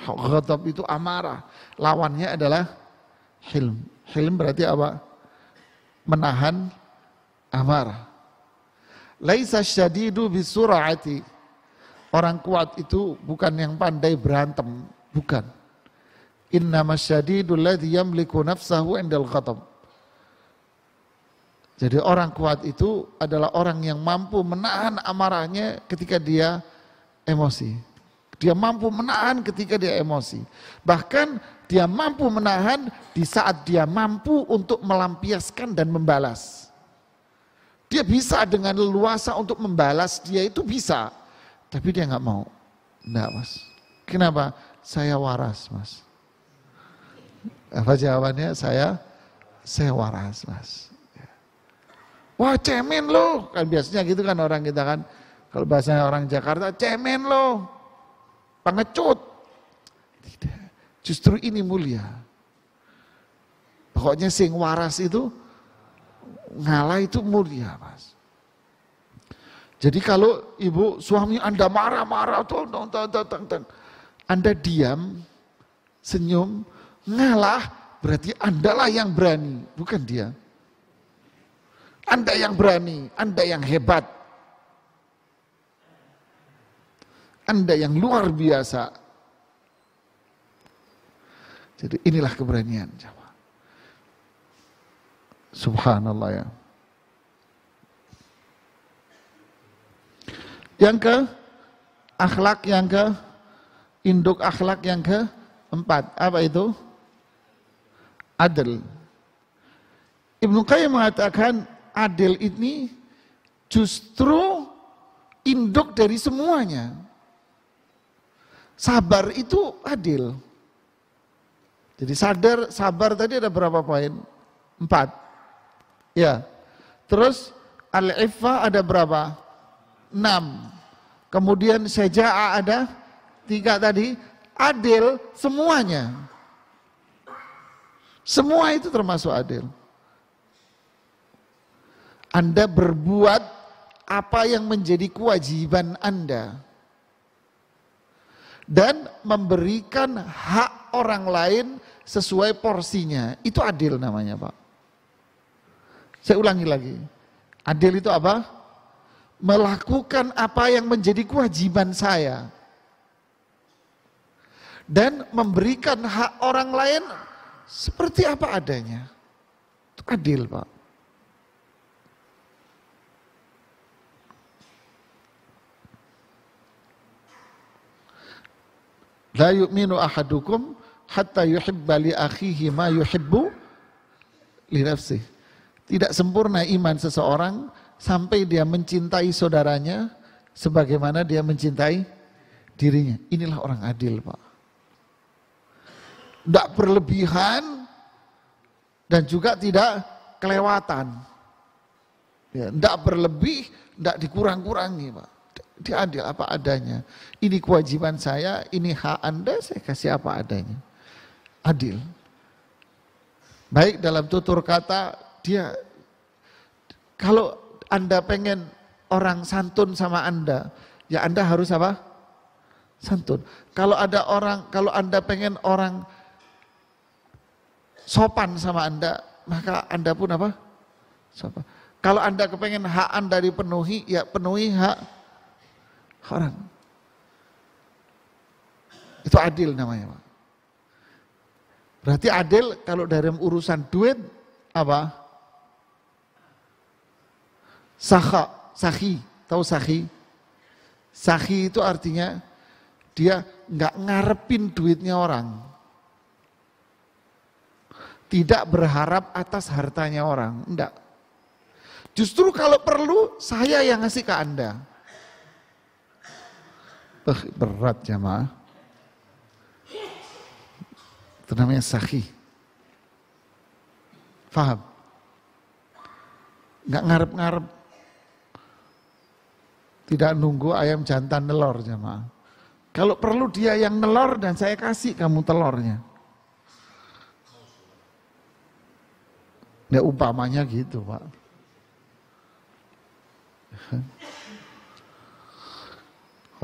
Speaker 1: Ghadab itu amarah. Lawannya adalah hilm. Hilm berarti apa? Menahan amarah. Laisa syadidu bisur'ati. Orang kuat itu bukan yang pandai berantem, bukan. Innamas syadidul ladzi yamliku nafsahu indal ghadab. Jadi orang kuat itu adalah orang yang mampu menahan amarahnya ketika dia emosi. Dia mampu menahan ketika dia emosi. Bahkan dia mampu menahan di saat dia mampu untuk melampiaskan dan membalas. Dia bisa dengan leluasa untuk membalas, dia itu bisa. Tapi dia nggak mau. Enggak, Mas. Kenapa? Saya waras, Mas. Apa jawabannya? Saya waras, Mas. Wah, cemen lo. Kan biasanya gitu kan orang kita kan. Kalau bahasanya orang Jakarta, cemen lo. Pengecut. Tidak. Justru ini mulia. Pokoknya sing waras itu ngalah itu mulia, Mas. Jadi kalau ibu suami Anda marah-marah, Anda diam, senyum, ngalah, berarti Anda lah yang berani, bukan dia. Anda yang berani, Anda yang hebat. Anda yang luar biasa. Jadi inilah keberanian. Subhanallah ya. Yang ke akhlak yang ke induk akhlak yang keempat, apa itu? Adil. Ibnu Qayyim mengatakan adil ini justru induk dari semuanya. Sabar itu adil. Jadi sabar tadi ada berapa poin? 4. Ya. Terus al-iffah ada berapa? 6. Kemudian syaja'ah ada 3 tadi. Adil semuanya. Semua itu termasuk adil. Anda berbuat apa yang menjadi kewajiban Anda. Dan memberikan hak orang lain sesuai porsinya. Itu adil namanya, Pak. Saya ulangi lagi. Adil itu apa? Melakukan apa yang menjadi kewajiban saya. Dan memberikan hak orang lain seperti apa adanya. Itu adil, Pak. La yu'minu ahadukum hatta yuhibba li akhihi ma yuhibbu li nafsihi. Tidak sempurna iman seseorang sampai dia mencintai saudaranya sebagaimana dia mencintai dirinya. Inilah orang adil, Pak. Tidak berlebihan dan juga tidak kelewatan. Ya, tidak berlebih, tidak dikurang-kurangi, Pak. Dia adil apa adanya. Ini kewajiban saya, ini hak Anda, saya kasih apa adanya. Adil. Baik dalam tutur kata, dia kalau Anda pengen orang santun sama Anda, ya Anda harus apa? Santun. Kalau Anda pengen orang sopan sama Anda, maka Anda pun apa? Sopan. Kalau Anda kepengen hak Anda dipenuhi, ya penuhi hak orang. Itu adil namanya, Pak. Berarti adil kalau dalam urusan duit apa? Sakhi, tahu sakhi? Sakhi itu artinya dia nggak ngarepin duitnya orang. Tidak berharap atas hartanya orang, enggak. Justru kalau perlu saya yang ngasih ke Anda. Berat jamaah. Itu namanya sakhi. Faham? Nggak ngarep-ngarep. Tidak nunggu ayam jantan nelor jamaah. Kalau perlu dia yang nelor dan saya kasih kamu telurnya. Ya umpamanya gitu, Pak.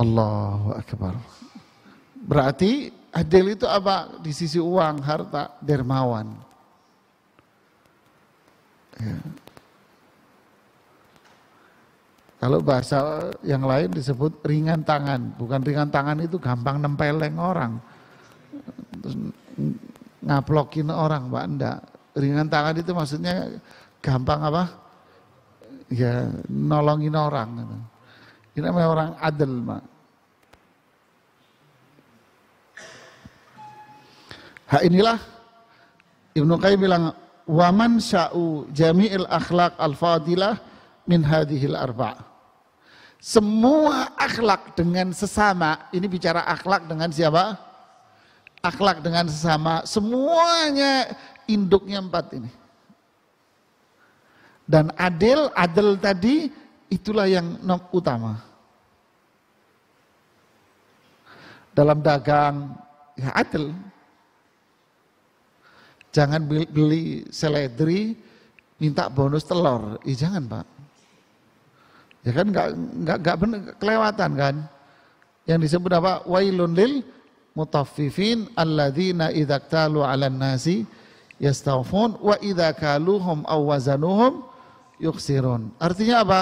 Speaker 1: Allahu Akbar. Berarti adil itu apa? Di sisi uang, harta, dermawan. Ya. Kalau bahasa yang lain disebut ringan tangan. Bukan ringan tangan itu gampang nempeleng orang. Terus ngaplokin orang, Pak. Enggak. Ringan tangan itu maksudnya gampang apa? Ya, nolongin orang. Ini namanya orang adil, Pak. Hak inilah Ibnu Qayyim bilang, waman sya'u jami'il akhlaq al-fadilah min hadhil arba'. Semua akhlak dengan sesama, ini bicara akhlak dengan siapa? Akhlak dengan sesama, semuanya induknya 4 ini. Dan adil tadi itulah yang utama. Dalam dagang, ya adil. Jangan beli seledri, minta bonus telur. Jangan, Pak. Ya kan nggak benar, kelewatan kan. Yang disebut apa? Wailun lil mutaffifin alladzina idza ktalu 'alan nasi yastawfun wa idza kaluhum aw wazanuhum yukhsirun. Artinya apa?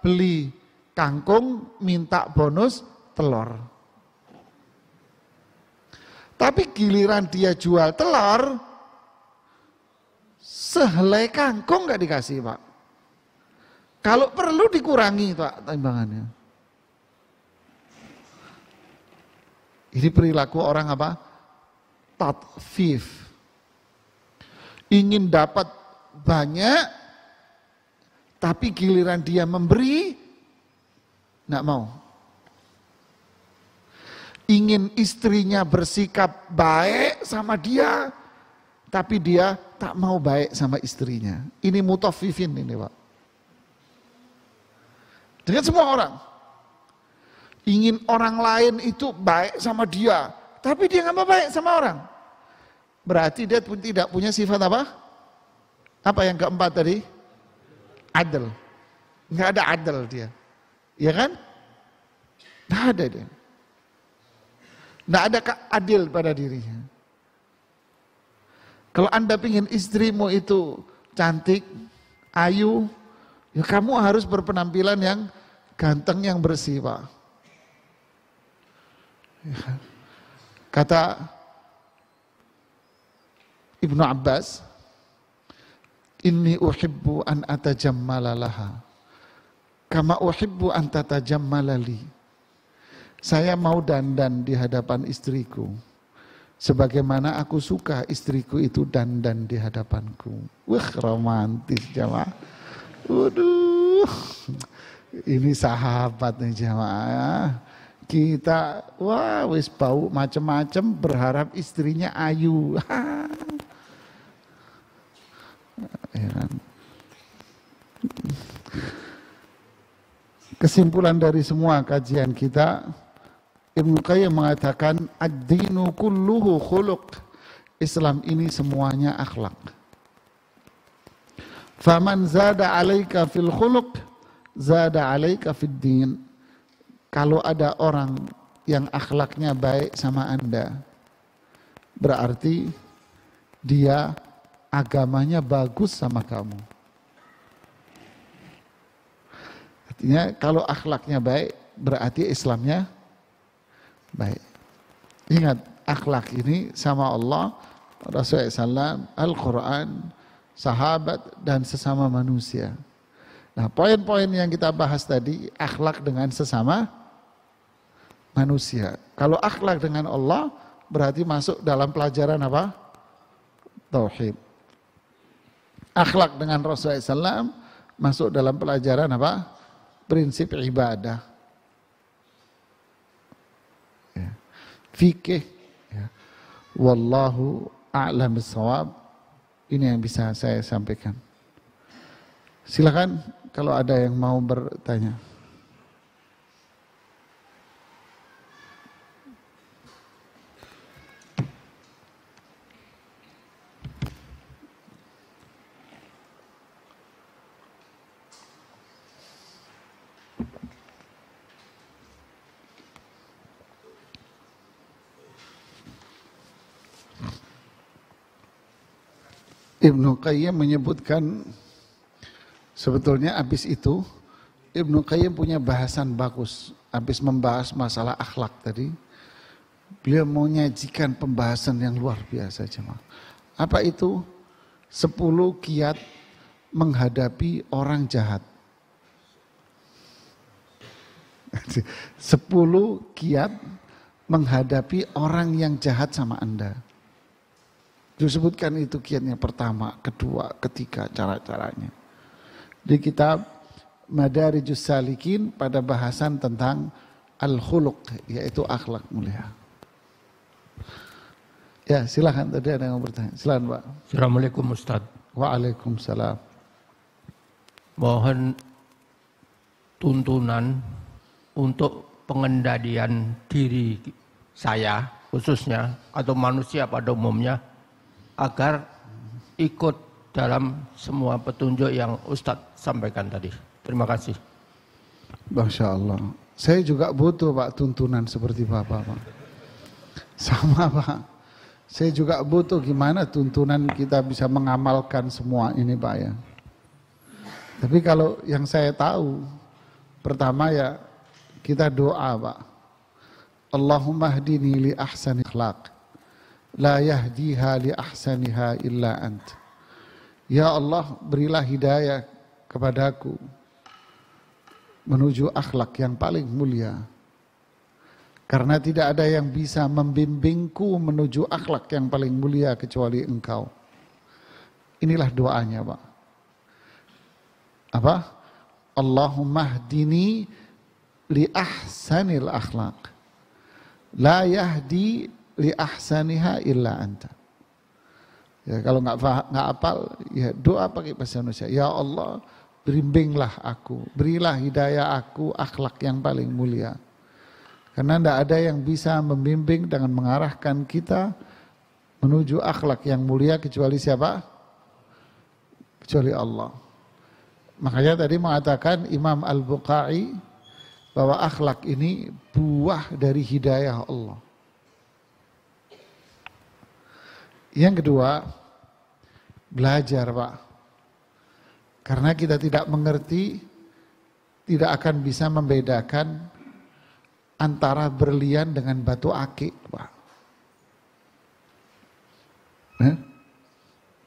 Speaker 1: Beli kangkung minta bonus telur. Tapi giliran dia jual telur, sehelai kangkung nggak dikasih, Pak. Kalau perlu dikurangi, Pak, timbangannya. Ini perilaku orang apa? Tatfif. Ingin dapat banyak, tapi giliran dia memberi, nggak mau. Ingin istrinya bersikap baik sama dia, tapi dia tak mau baik sama istrinya. Ini mutaffifin ini, Pak. Dengan semua orang. Ingin orang lain itu baik sama dia, tapi dia nggak mau baik sama orang. Berarti dia pun tidak punya sifat apa? Apa yang keempat tadi? Adil. Nggak ada adil dia. Iya kan? Nggak ada dia. Nggak ada adil pada dirinya. Kalau Anda ingin istrimu itu cantik, ayu, ya kamu harus berpenampilan yang ganteng, yang bersih, Pak. Ya. Kata Ibnu Abbas, inni uhibbu an atajammala laha kama uhibbu an tatajammala li. Saya mau dandan di hadapan istriku sebagaimana aku suka istriku itu dandan di hadapanku. Wah, romantis jamaah. Waduh, ini sahabat nih jamaah. Kita, wah wis bau macem-macem berharap istrinya ayu. Ya kan? Kesimpulan dari semua kajian kita, Ibnu Qayyim mengatakan ad-dinu kulluhu khuluq. Islam ini semuanya akhlak. Faman zada 'alaika fil khuluq zada 'alaika fid din. Kalau ada orang yang akhlaknya baik sama Anda, berarti dia agamanya bagus sama kamu. Artinya kalau akhlaknya baik, berarti Islamnya baik. Ingat, akhlak ini sama Allah, Rasulullah SAW, Al-Quran, sahabat, dan sesama manusia. Nah, poin-poin yang kita bahas tadi, akhlak dengan sesama manusia. Kalau akhlak dengan Allah, berarti masuk dalam pelajaran apa? Tauhid. Akhlak dengan Rasulullah SAW, masuk dalam pelajaran apa? Prinsip ibadah. Ya. Fikih. Ya. Wallahu a'lam bissawab. Ini yang bisa saya sampaikan. Silakan kalau ada yang mau bertanya. Ibnu Qayyim menyebutkan, sebetulnya habis itu Ibnu Qayyim punya bahasan bagus. Habis membahas masalah akhlak tadi, beliau mau nyajikan pembahasan yang luar biasa jemaah. Apa itu? 10 kiat menghadapi orang jahat. 10 kiat menghadapi orang yang jahat sama Anda. Disebutkan itu kiatnya pertama, kedua, ketiga, cara-caranya. Di kitab Madarijus Salikin pada bahasan tentang al-khuluq, yaitu akhlak mulia. Ya, silakan, tadi ada yang mau bertanya. Silakan, Pak.
Speaker 2: Assalamualaikum Ustaz.
Speaker 1: Waalaikumsalam.
Speaker 2: Mohon tuntunan untuk pengendalian diri saya khususnya atau manusia pada umumnya agar ikut dalam semua petunjuk yang Ustadz sampaikan tadi. Terima kasih.
Speaker 1: Masya Allah. Saya juga butuh Pak tuntunan seperti Bapak Pak. Sama Pak. Saya juga butuh gimana tuntunan kita bisa mengamalkan semua ini Pak ya. Tapi kalau yang saya tahu, pertama ya kita doa Pak. Allahumma hdini li ahsani akhlaq. La yahdiha li ahsaniha illa ant. Ya Allah, berilah hidayah kepadaku menuju akhlak yang paling mulia. Karena tidak ada yang bisa membimbingku menuju akhlak yang paling mulia kecuali Engkau. Inilah doanya, Pak. Apa? Allahumma hdini li ahsanil akhlaq. La yahdi li ahsaniha illa anta. Ya, kalau nggak hafal, ya doa pakai bahasa Indonesia. Ya Allah, bimbinglah aku, berilah hidayah aku akhlak yang paling mulia. Karena tidak ada yang bisa membimbing dengan mengarahkan kita menuju akhlak yang mulia kecuali siapa? Kecuali Allah. Makanya tadi mengatakan Imam Al-Bukhari bahwa akhlak ini buah dari hidayah Allah. Yang kedua, belajar Pak. Karena kita tidak mengerti, tidak akan bisa membedakan antara berlian dengan batu akik Pak.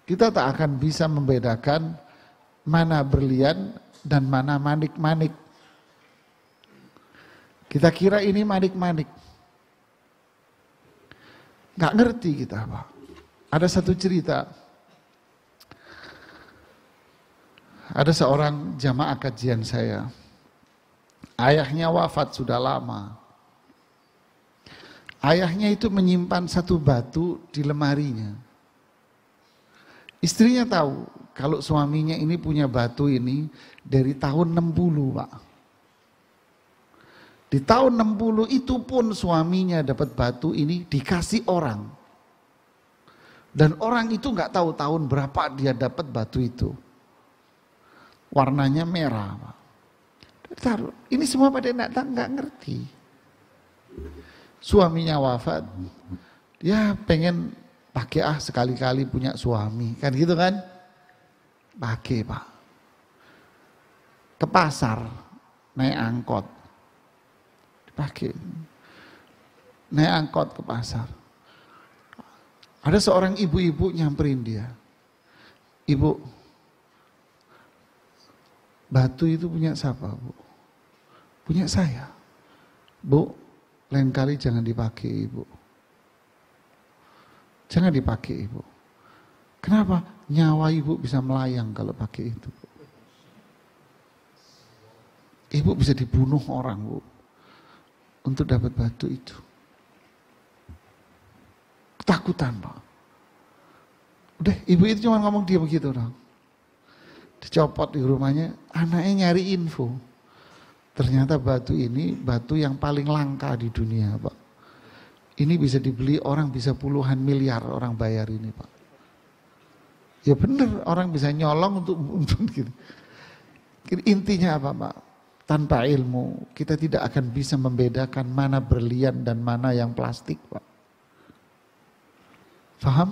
Speaker 1: Kita tak akan bisa membedakan mana berlian dan mana manik-manik. Kita kira ini manik-manik. Nggak ngerti kita Pak. Ada satu cerita, ada seorang jamaah kajian saya, ayahnya wafat sudah lama. Ayahnya itu menyimpan satu batu di lemarinya. Istrinya tahu kalau suaminya ini punya batu ini dari tahun 60 Pak. Di tahun 60 itu pun suaminya dapat batu ini dikasih orang. Dan orang itu nggak tahu tahun berapa dia dapat batu itu. Warnanya merah. Taruh. Ini semua pada nggak ngerti. Suaminya wafat. Dia pengen pakai sekali-kali punya suami. Kan gitu kan? Pakai Pak. Ke pasar. Naik angkot. Dipakai. Naik angkot ke pasar. Ada seorang ibu-ibu nyamperin dia. Ibu, batu itu punya siapa, Bu? Punya saya. Bu, lain kali jangan dipakai, Ibu. Jangan dipakai, Ibu. Kenapa? Nyawa Ibu bisa melayang kalau pakai itu, Bu. Ibu bisa dibunuh orang, Bu, untuk dapat batu itu. Ketakutan Pak. Udah ibu itu cuma ngomong dia begitu dong. Dicopot di rumahnya, anaknya nyari info. Ternyata batu ini batu yang paling langka di dunia Pak. Ini bisa dibeli orang bisa puluhan miliar orang bayar ini Pak. Ya benar orang bisa nyolong untuk gitu. Intinya apa Pak? Tanpa ilmu kita tidak akan bisa membedakan mana berlian dan mana yang plastik Pak. Faham?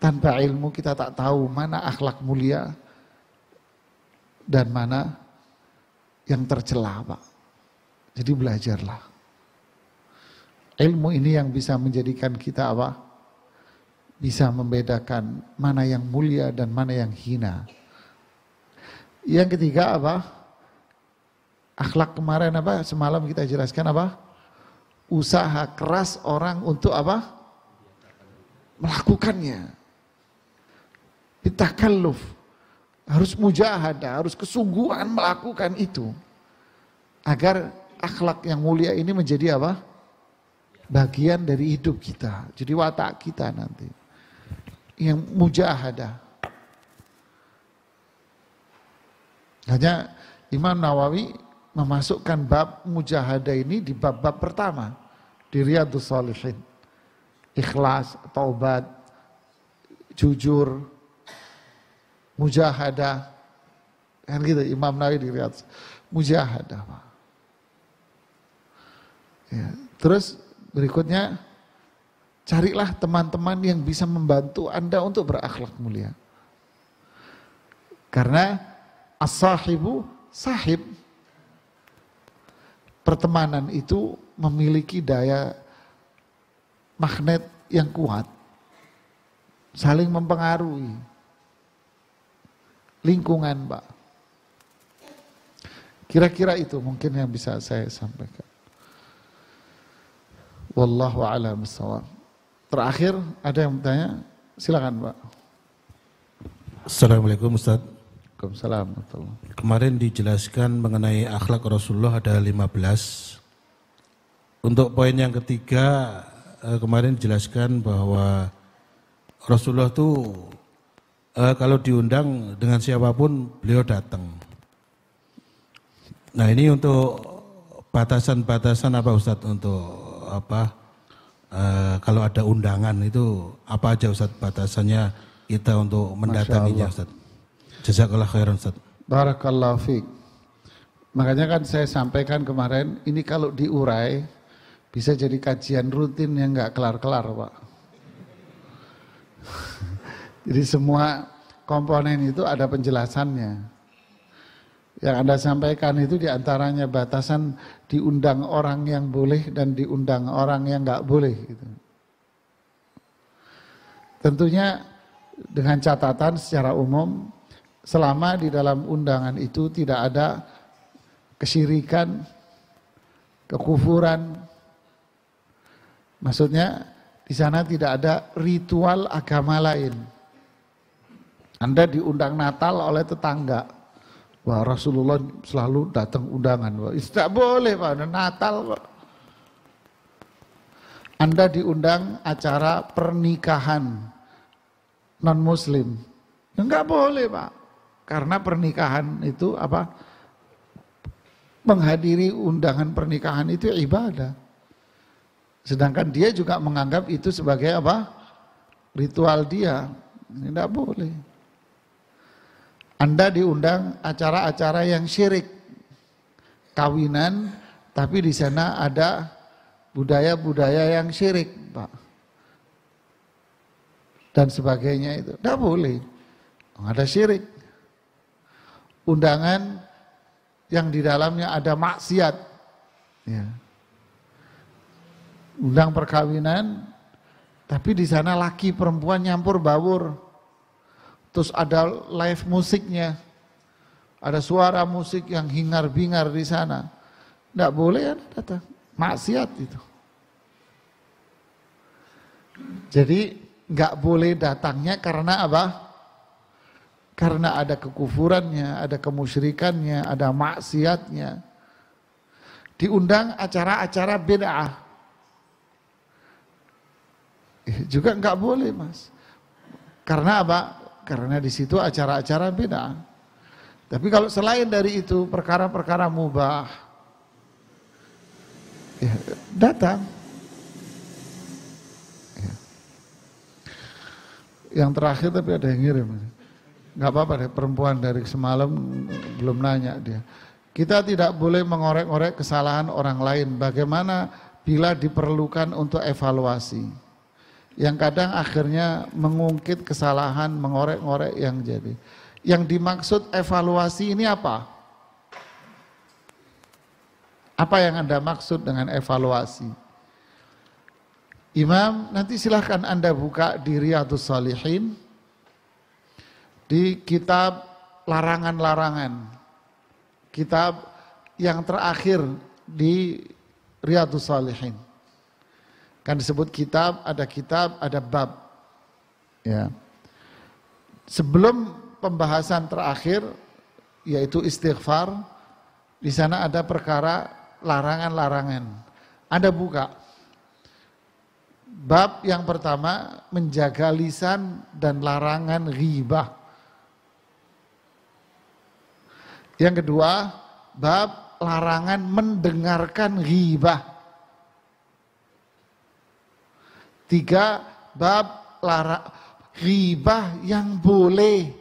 Speaker 1: Tanpa ilmu kita tak tahu mana akhlak mulia dan mana yang tercela, Pak. Jadi belajarlah. Ilmu ini yang bisa menjadikan kita apa? Bisa membedakan mana yang mulia dan mana yang hina. Yang ketiga apa? Akhlak kemarin apa? Semalam kita jelaskan apa? Usaha keras orang untuk apa? Melakukannya. Bitakalluf. Harus mujahadah, harus kesungguhan melakukan itu. Agar akhlak yang mulia ini menjadi apa? Bagian dari hidup kita. Jadi watak kita nanti. Yang mujahadah. Hanya Imam Nawawi memasukkan bab mujahadah ini di bab-bab pertama. Di Riyadhus Shalihin. Ikhlas, taubat, jujur, mujahadah. Kan gitu Imam Nawawi di Riyadhus. Mujahadah. Ya, terus berikutnya, carilah teman-teman yang bisa membantu Anda untuk berakhlak mulia. Karena as-sahibu sahib. Pertemanan itu memiliki daya magnet yang kuat. Saling mempengaruhi. Lingkungan, Pak. Kira-kira itu mungkin yang bisa saya sampaikan. Wallahu a'lam bishawab. Terakhir ada yang bertanya? Silakan, Pak.
Speaker 3: Assalamualaikum Ustaz.
Speaker 1: Waalaikumsalam.
Speaker 3: Kemarin dijelaskan mengenai akhlak Rasulullah ada 15. Untuk poin yang ketiga, kemarin dijelaskan bahwa Rasulullah itu kalau diundang dengan siapapun beliau datang. Nah ini untuk batasan-batasan apa Ustaz untuk apa kalau ada undangan itu apa aja Ustaz batasannya kita untuk mendatanginya Ustaz. Jazakallah khairan Ustaz.
Speaker 1: Barakallahu fiik. Makanya kan saya sampaikan kemarin ini kalau diurai bisa jadi kajian rutin yang nggak kelar-kelar, Pak. Jadi semua komponen itu ada penjelasannya. Yang Anda sampaikan itu diantaranya batasan diundang orang yang boleh dan diundang orang yang nggak boleh. Gitu. Tentunya dengan catatan secara umum, selama di dalam undangan itu tidak ada kesyirikan, kekufuran. Maksudnya di sana tidak ada ritual agama lain. Anda diundang Natal oleh tetangga. Wah Rasulullah selalu datang undangan. Wah, tidak boleh Pak, Natal Pak. Anda diundang acara pernikahan non muslim. Enggak boleh Pak. Karena pernikahan itu apa? Menghadiri undangan pernikahan itu ibadah. Sedangkan dia juga menganggap itu sebagai apa? Ritual dia. Tidak boleh. Anda diundang acara-acara yang syirik, kawinan, tapi di sana ada budaya-budaya yang syirik, Pak, dan sebagainya itu, tidak boleh, ada syirik. Undangan yang di dalamnya ada maksiat, ya. Undang perkawinan, tapi di sana laki perempuan nyampur baur. Terus ada live musiknya, ada suara musik yang hingar-bingar di sana. Tidak boleh Anda datang, maksiat itu. Jadi nggak boleh datangnya karena apa? Karena ada kekufurannya, ada kemusyrikannya, ada maksiatnya. Diundang acara-acara bid'ah. Juga nggak boleh Mas. Karena apa? Karena di situ acara-acara bid'ah. Tapi kalau selain dari itu perkara-perkara mubah, ya, datang. Ya. Yang terakhir tapi ada yang ngirim. Nggak apa-apa deh, perempuan dari semalam belum nanya dia. Kita tidak boleh mengorek-orek kesalahan orang lain. Bagaimana bila diperlukan untuk evaluasi? yang kadang akhirnya mengungkit kesalahan, mengorek-ngorek yang jadi. Yang dimaksud evaluasi ini apa? Apa yang Anda maksud dengan evaluasi? Imam, nanti silahkan Anda buka di Riyadhus Shalihin, di kitab larangan-larangan. Kitab yang terakhir di Riyadhus Shalihin. Kan disebut kitab, ada bab. Ya. Sebelum pembahasan terakhir, yaitu istighfar, di sana ada perkara larangan-larangan. Anda buka. Bab yang pertama, menjaga lisan dan larangan ghibah. Yang kedua, bab larangan mendengarkan ghibah. 3, bab ghibah yang boleh.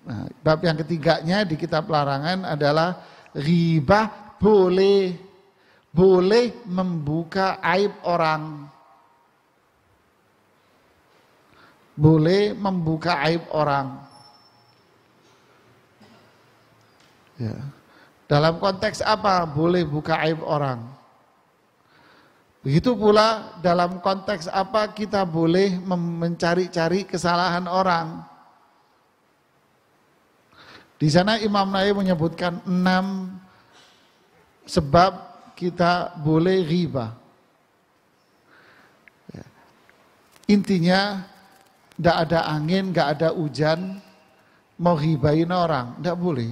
Speaker 1: Nah, bab yang ketiganya di kitab larangan adalah ghibah boleh. Boleh membuka aib orang. Boleh membuka aib orang. Ya. Dalam konteks apa boleh buka aib orang? Begitu pula dalam konteks apa kita boleh mencari-cari kesalahan orang. Di sana Imam Nawawi menyebutkan 6 sebab kita boleh ghibah. Ya. Intinya, tidak ada angin, tidak ada hujan, mau ghibahin orang, tidak boleh.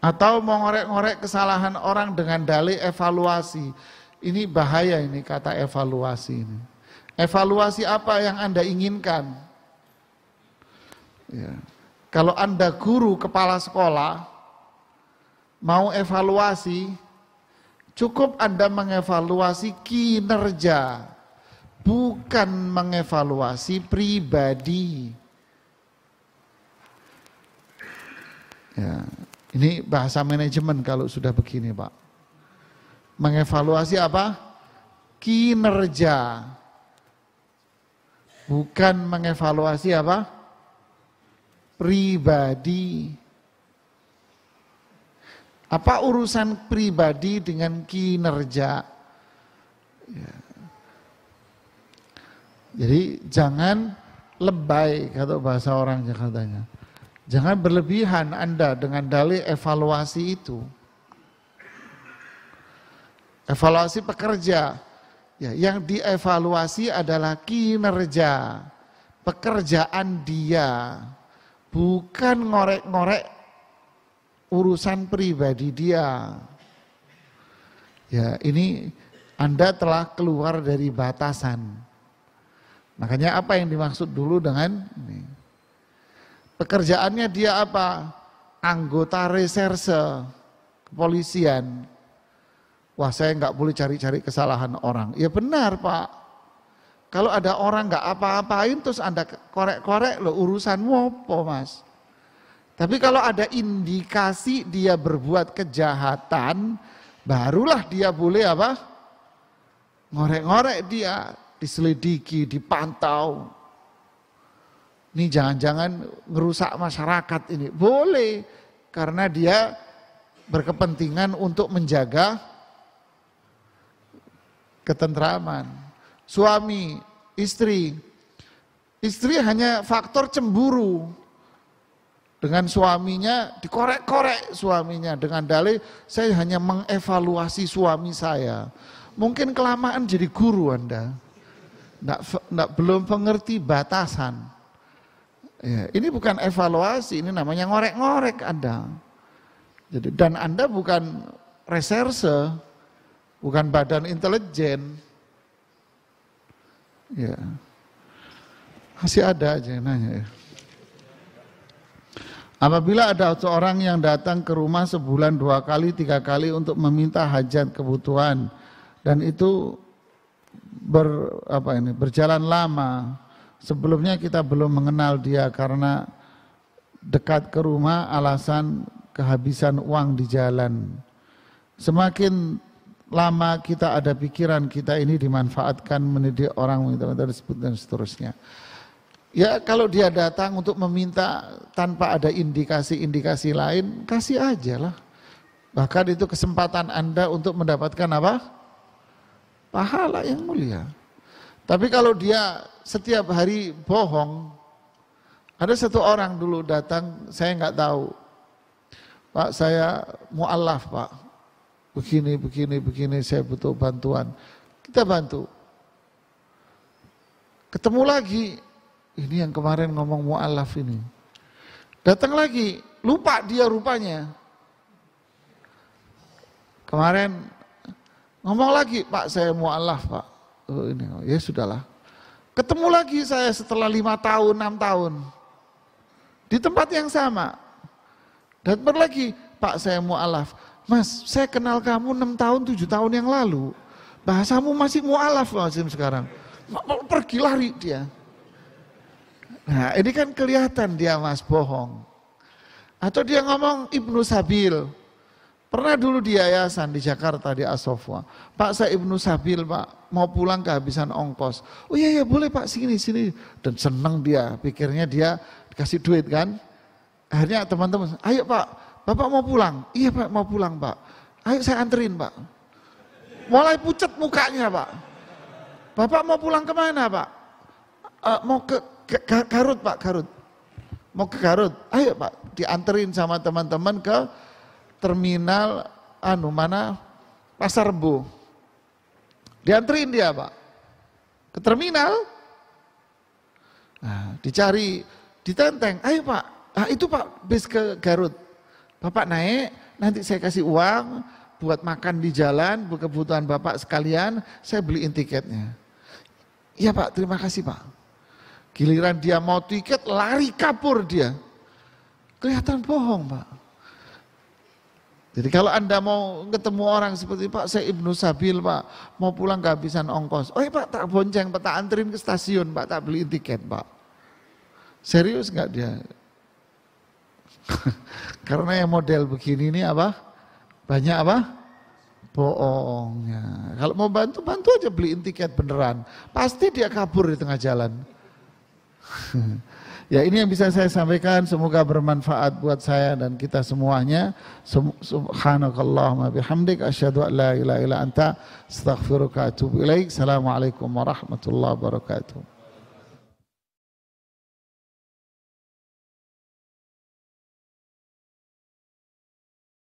Speaker 1: Atau mau ngorek-ngorek kesalahan orang dengan dalih evaluasi. Ini bahaya ini kata evaluasi ini. Evaluasi apa yang Anda inginkan? Ya. Kalau Anda guru kepala sekolah, mau evaluasi, cukup Anda mengevaluasi kinerja, bukan mengevaluasi pribadi. Ya, ini bahasa manajemen kalau sudah begini, Pak. Mengevaluasi apa? Kinerja. Bukan mengevaluasi apa? Pribadi. Apa urusan pribadi dengan kinerja? Ya. Jadi jangan lebay, kata bahasa orang Jakartanya. Jangan berlebihan Anda dengan dalih evaluasi itu. Evaluasi pekerja. Ya, yang dievaluasi adalah kinerja, pekerjaan dia, bukan ngorek-ngorek urusan pribadi dia. Ya, ini Anda telah keluar dari batasan. Makanya apa yang dimaksud dulu dengan ini? Pekerjaannya dia apa? Anggota reserse kepolisian. Wah, saya nggak boleh cari-cari kesalahan orang. Ya benar, Pak. Kalau ada orang nggak apa-apain terus Anda korek-korek, loh urusanmu apa, Mas? Tapi kalau ada indikasi dia berbuat kejahatan, barulah dia boleh apa? Ngorek-ngorek dia, diselidiki, dipantau. Ini jangan-jangan ngerusak masyarakat ini. Boleh, karena dia berkepentingan untuk menjaga ketentraman. Suami, istri hanya faktor cemburu. Dengan suaminya, dikorek-korek suaminya. Dengan dalih, saya hanya mengevaluasi suami saya. Mungkin kelamaan jadi guru Anda. Belum mengerti batasan. Ya, ini bukan evaluasi, ini namanya ngorek-ngorek Anda. Jadi, dan Anda bukan reserse, bukan badan intelijen. Ya. Masih ada aja yang nanya ya. Apabila ada seorang yang datang ke rumah sebulan 2 kali, 3 kali untuk meminta hajat kebutuhan dan itu berjalan lama. Sebelumnya kita belum mengenal dia karena dekat ke rumah alasan kehabisan uang di jalan. Semakin lama kita ada pikiran kita ini dimanfaatkan mendidik orang dan seterusnya. Ya kalau dia datang untuk meminta tanpa ada indikasi-indikasi lain, kasih aja lah. Bahkan itu kesempatan Anda untuk mendapatkan apa? Pahala yang mulia. Tapi kalau dia setiap hari bohong, ada satu orang dulu datang, saya nggak tahu. Pak, saya mu'alaf Pak, begini, saya butuh bantuan. Kita bantu. Ketemu lagi, ini yang kemarin ngomong mu'alaf ini. Datang lagi, lupa dia rupanya. Kemarin ngomong lagi, Pak saya mu'alaf Pak. Oh, ini, ya sudahlah. Ketemu lagi saya setelah 5 tahun, 6 tahun. Di tempat yang sama. Dan lagi, Pak saya mu'alaf. Mas, saya kenal kamu 6 tahun, 7 tahun yang lalu. Bahasamu masih mu'alaf masih sekarang. Pergi lari dia. Nah ini kan kelihatan dia mas bohong. Atau dia ngomong Ibnu Sabil. Pernah dulu di yayasan di Jakarta di Asofwa. Pak saya Ibnu Sabil Pak, mau pulang kehabisan ongkos. Oh iya boleh Pak sini. Dan senang dia, pikirnya dia dikasih duit kan. Akhirnya teman-teman, ayo Pak, Bapak mau pulang? Iya Pak mau pulang Pak. Ayo saya anterin Pak. Mulai pucat mukanya Pak. Bapak mau pulang kemana Pak? Mau ke Garut Pak, Garut. Mau ke Garut, ayo Pak. Dianterin sama teman-teman ke terminal Pasar Rebo. Dianterin dia Pak ke terminal. Nah, dicari, ditenteng. Ayo Pak, itu Pak bis ke Garut. Bapak naik, nanti saya kasih uang buat makan di jalan, buat kebutuhan Bapak sekalian, saya beliin tiketnya. Iya Pak, terima kasih Pak. Giliran dia mau tiket, lari kabur dia. Kelihatan bohong Pak. Jadi kalau Anda mau ketemu orang seperti Pak, saya Ibnu Sabil Pak, mau pulang kehabisan ongkos. Oh ya Pak, tak bonceng Pak, tak anterin ke stasiun Pak, tak beliin tiket Pak. Serius nggak dia? Karena yang model begini ini apa? Banyak apa? Bohongnya. Kalau mau bantu aja beliin tiket beneran. Pasti dia kabur di tengah jalan. Ya ini yang bisa saya sampaikan, semoga bermanfaat buat saya dan kita semuanya. Subhanakallahumma bihamdik asyhadu an la ilaha illa anta astaghfiruka wa atubu ilaik. Assalamualaikum warahmatullahi wabarakatuh.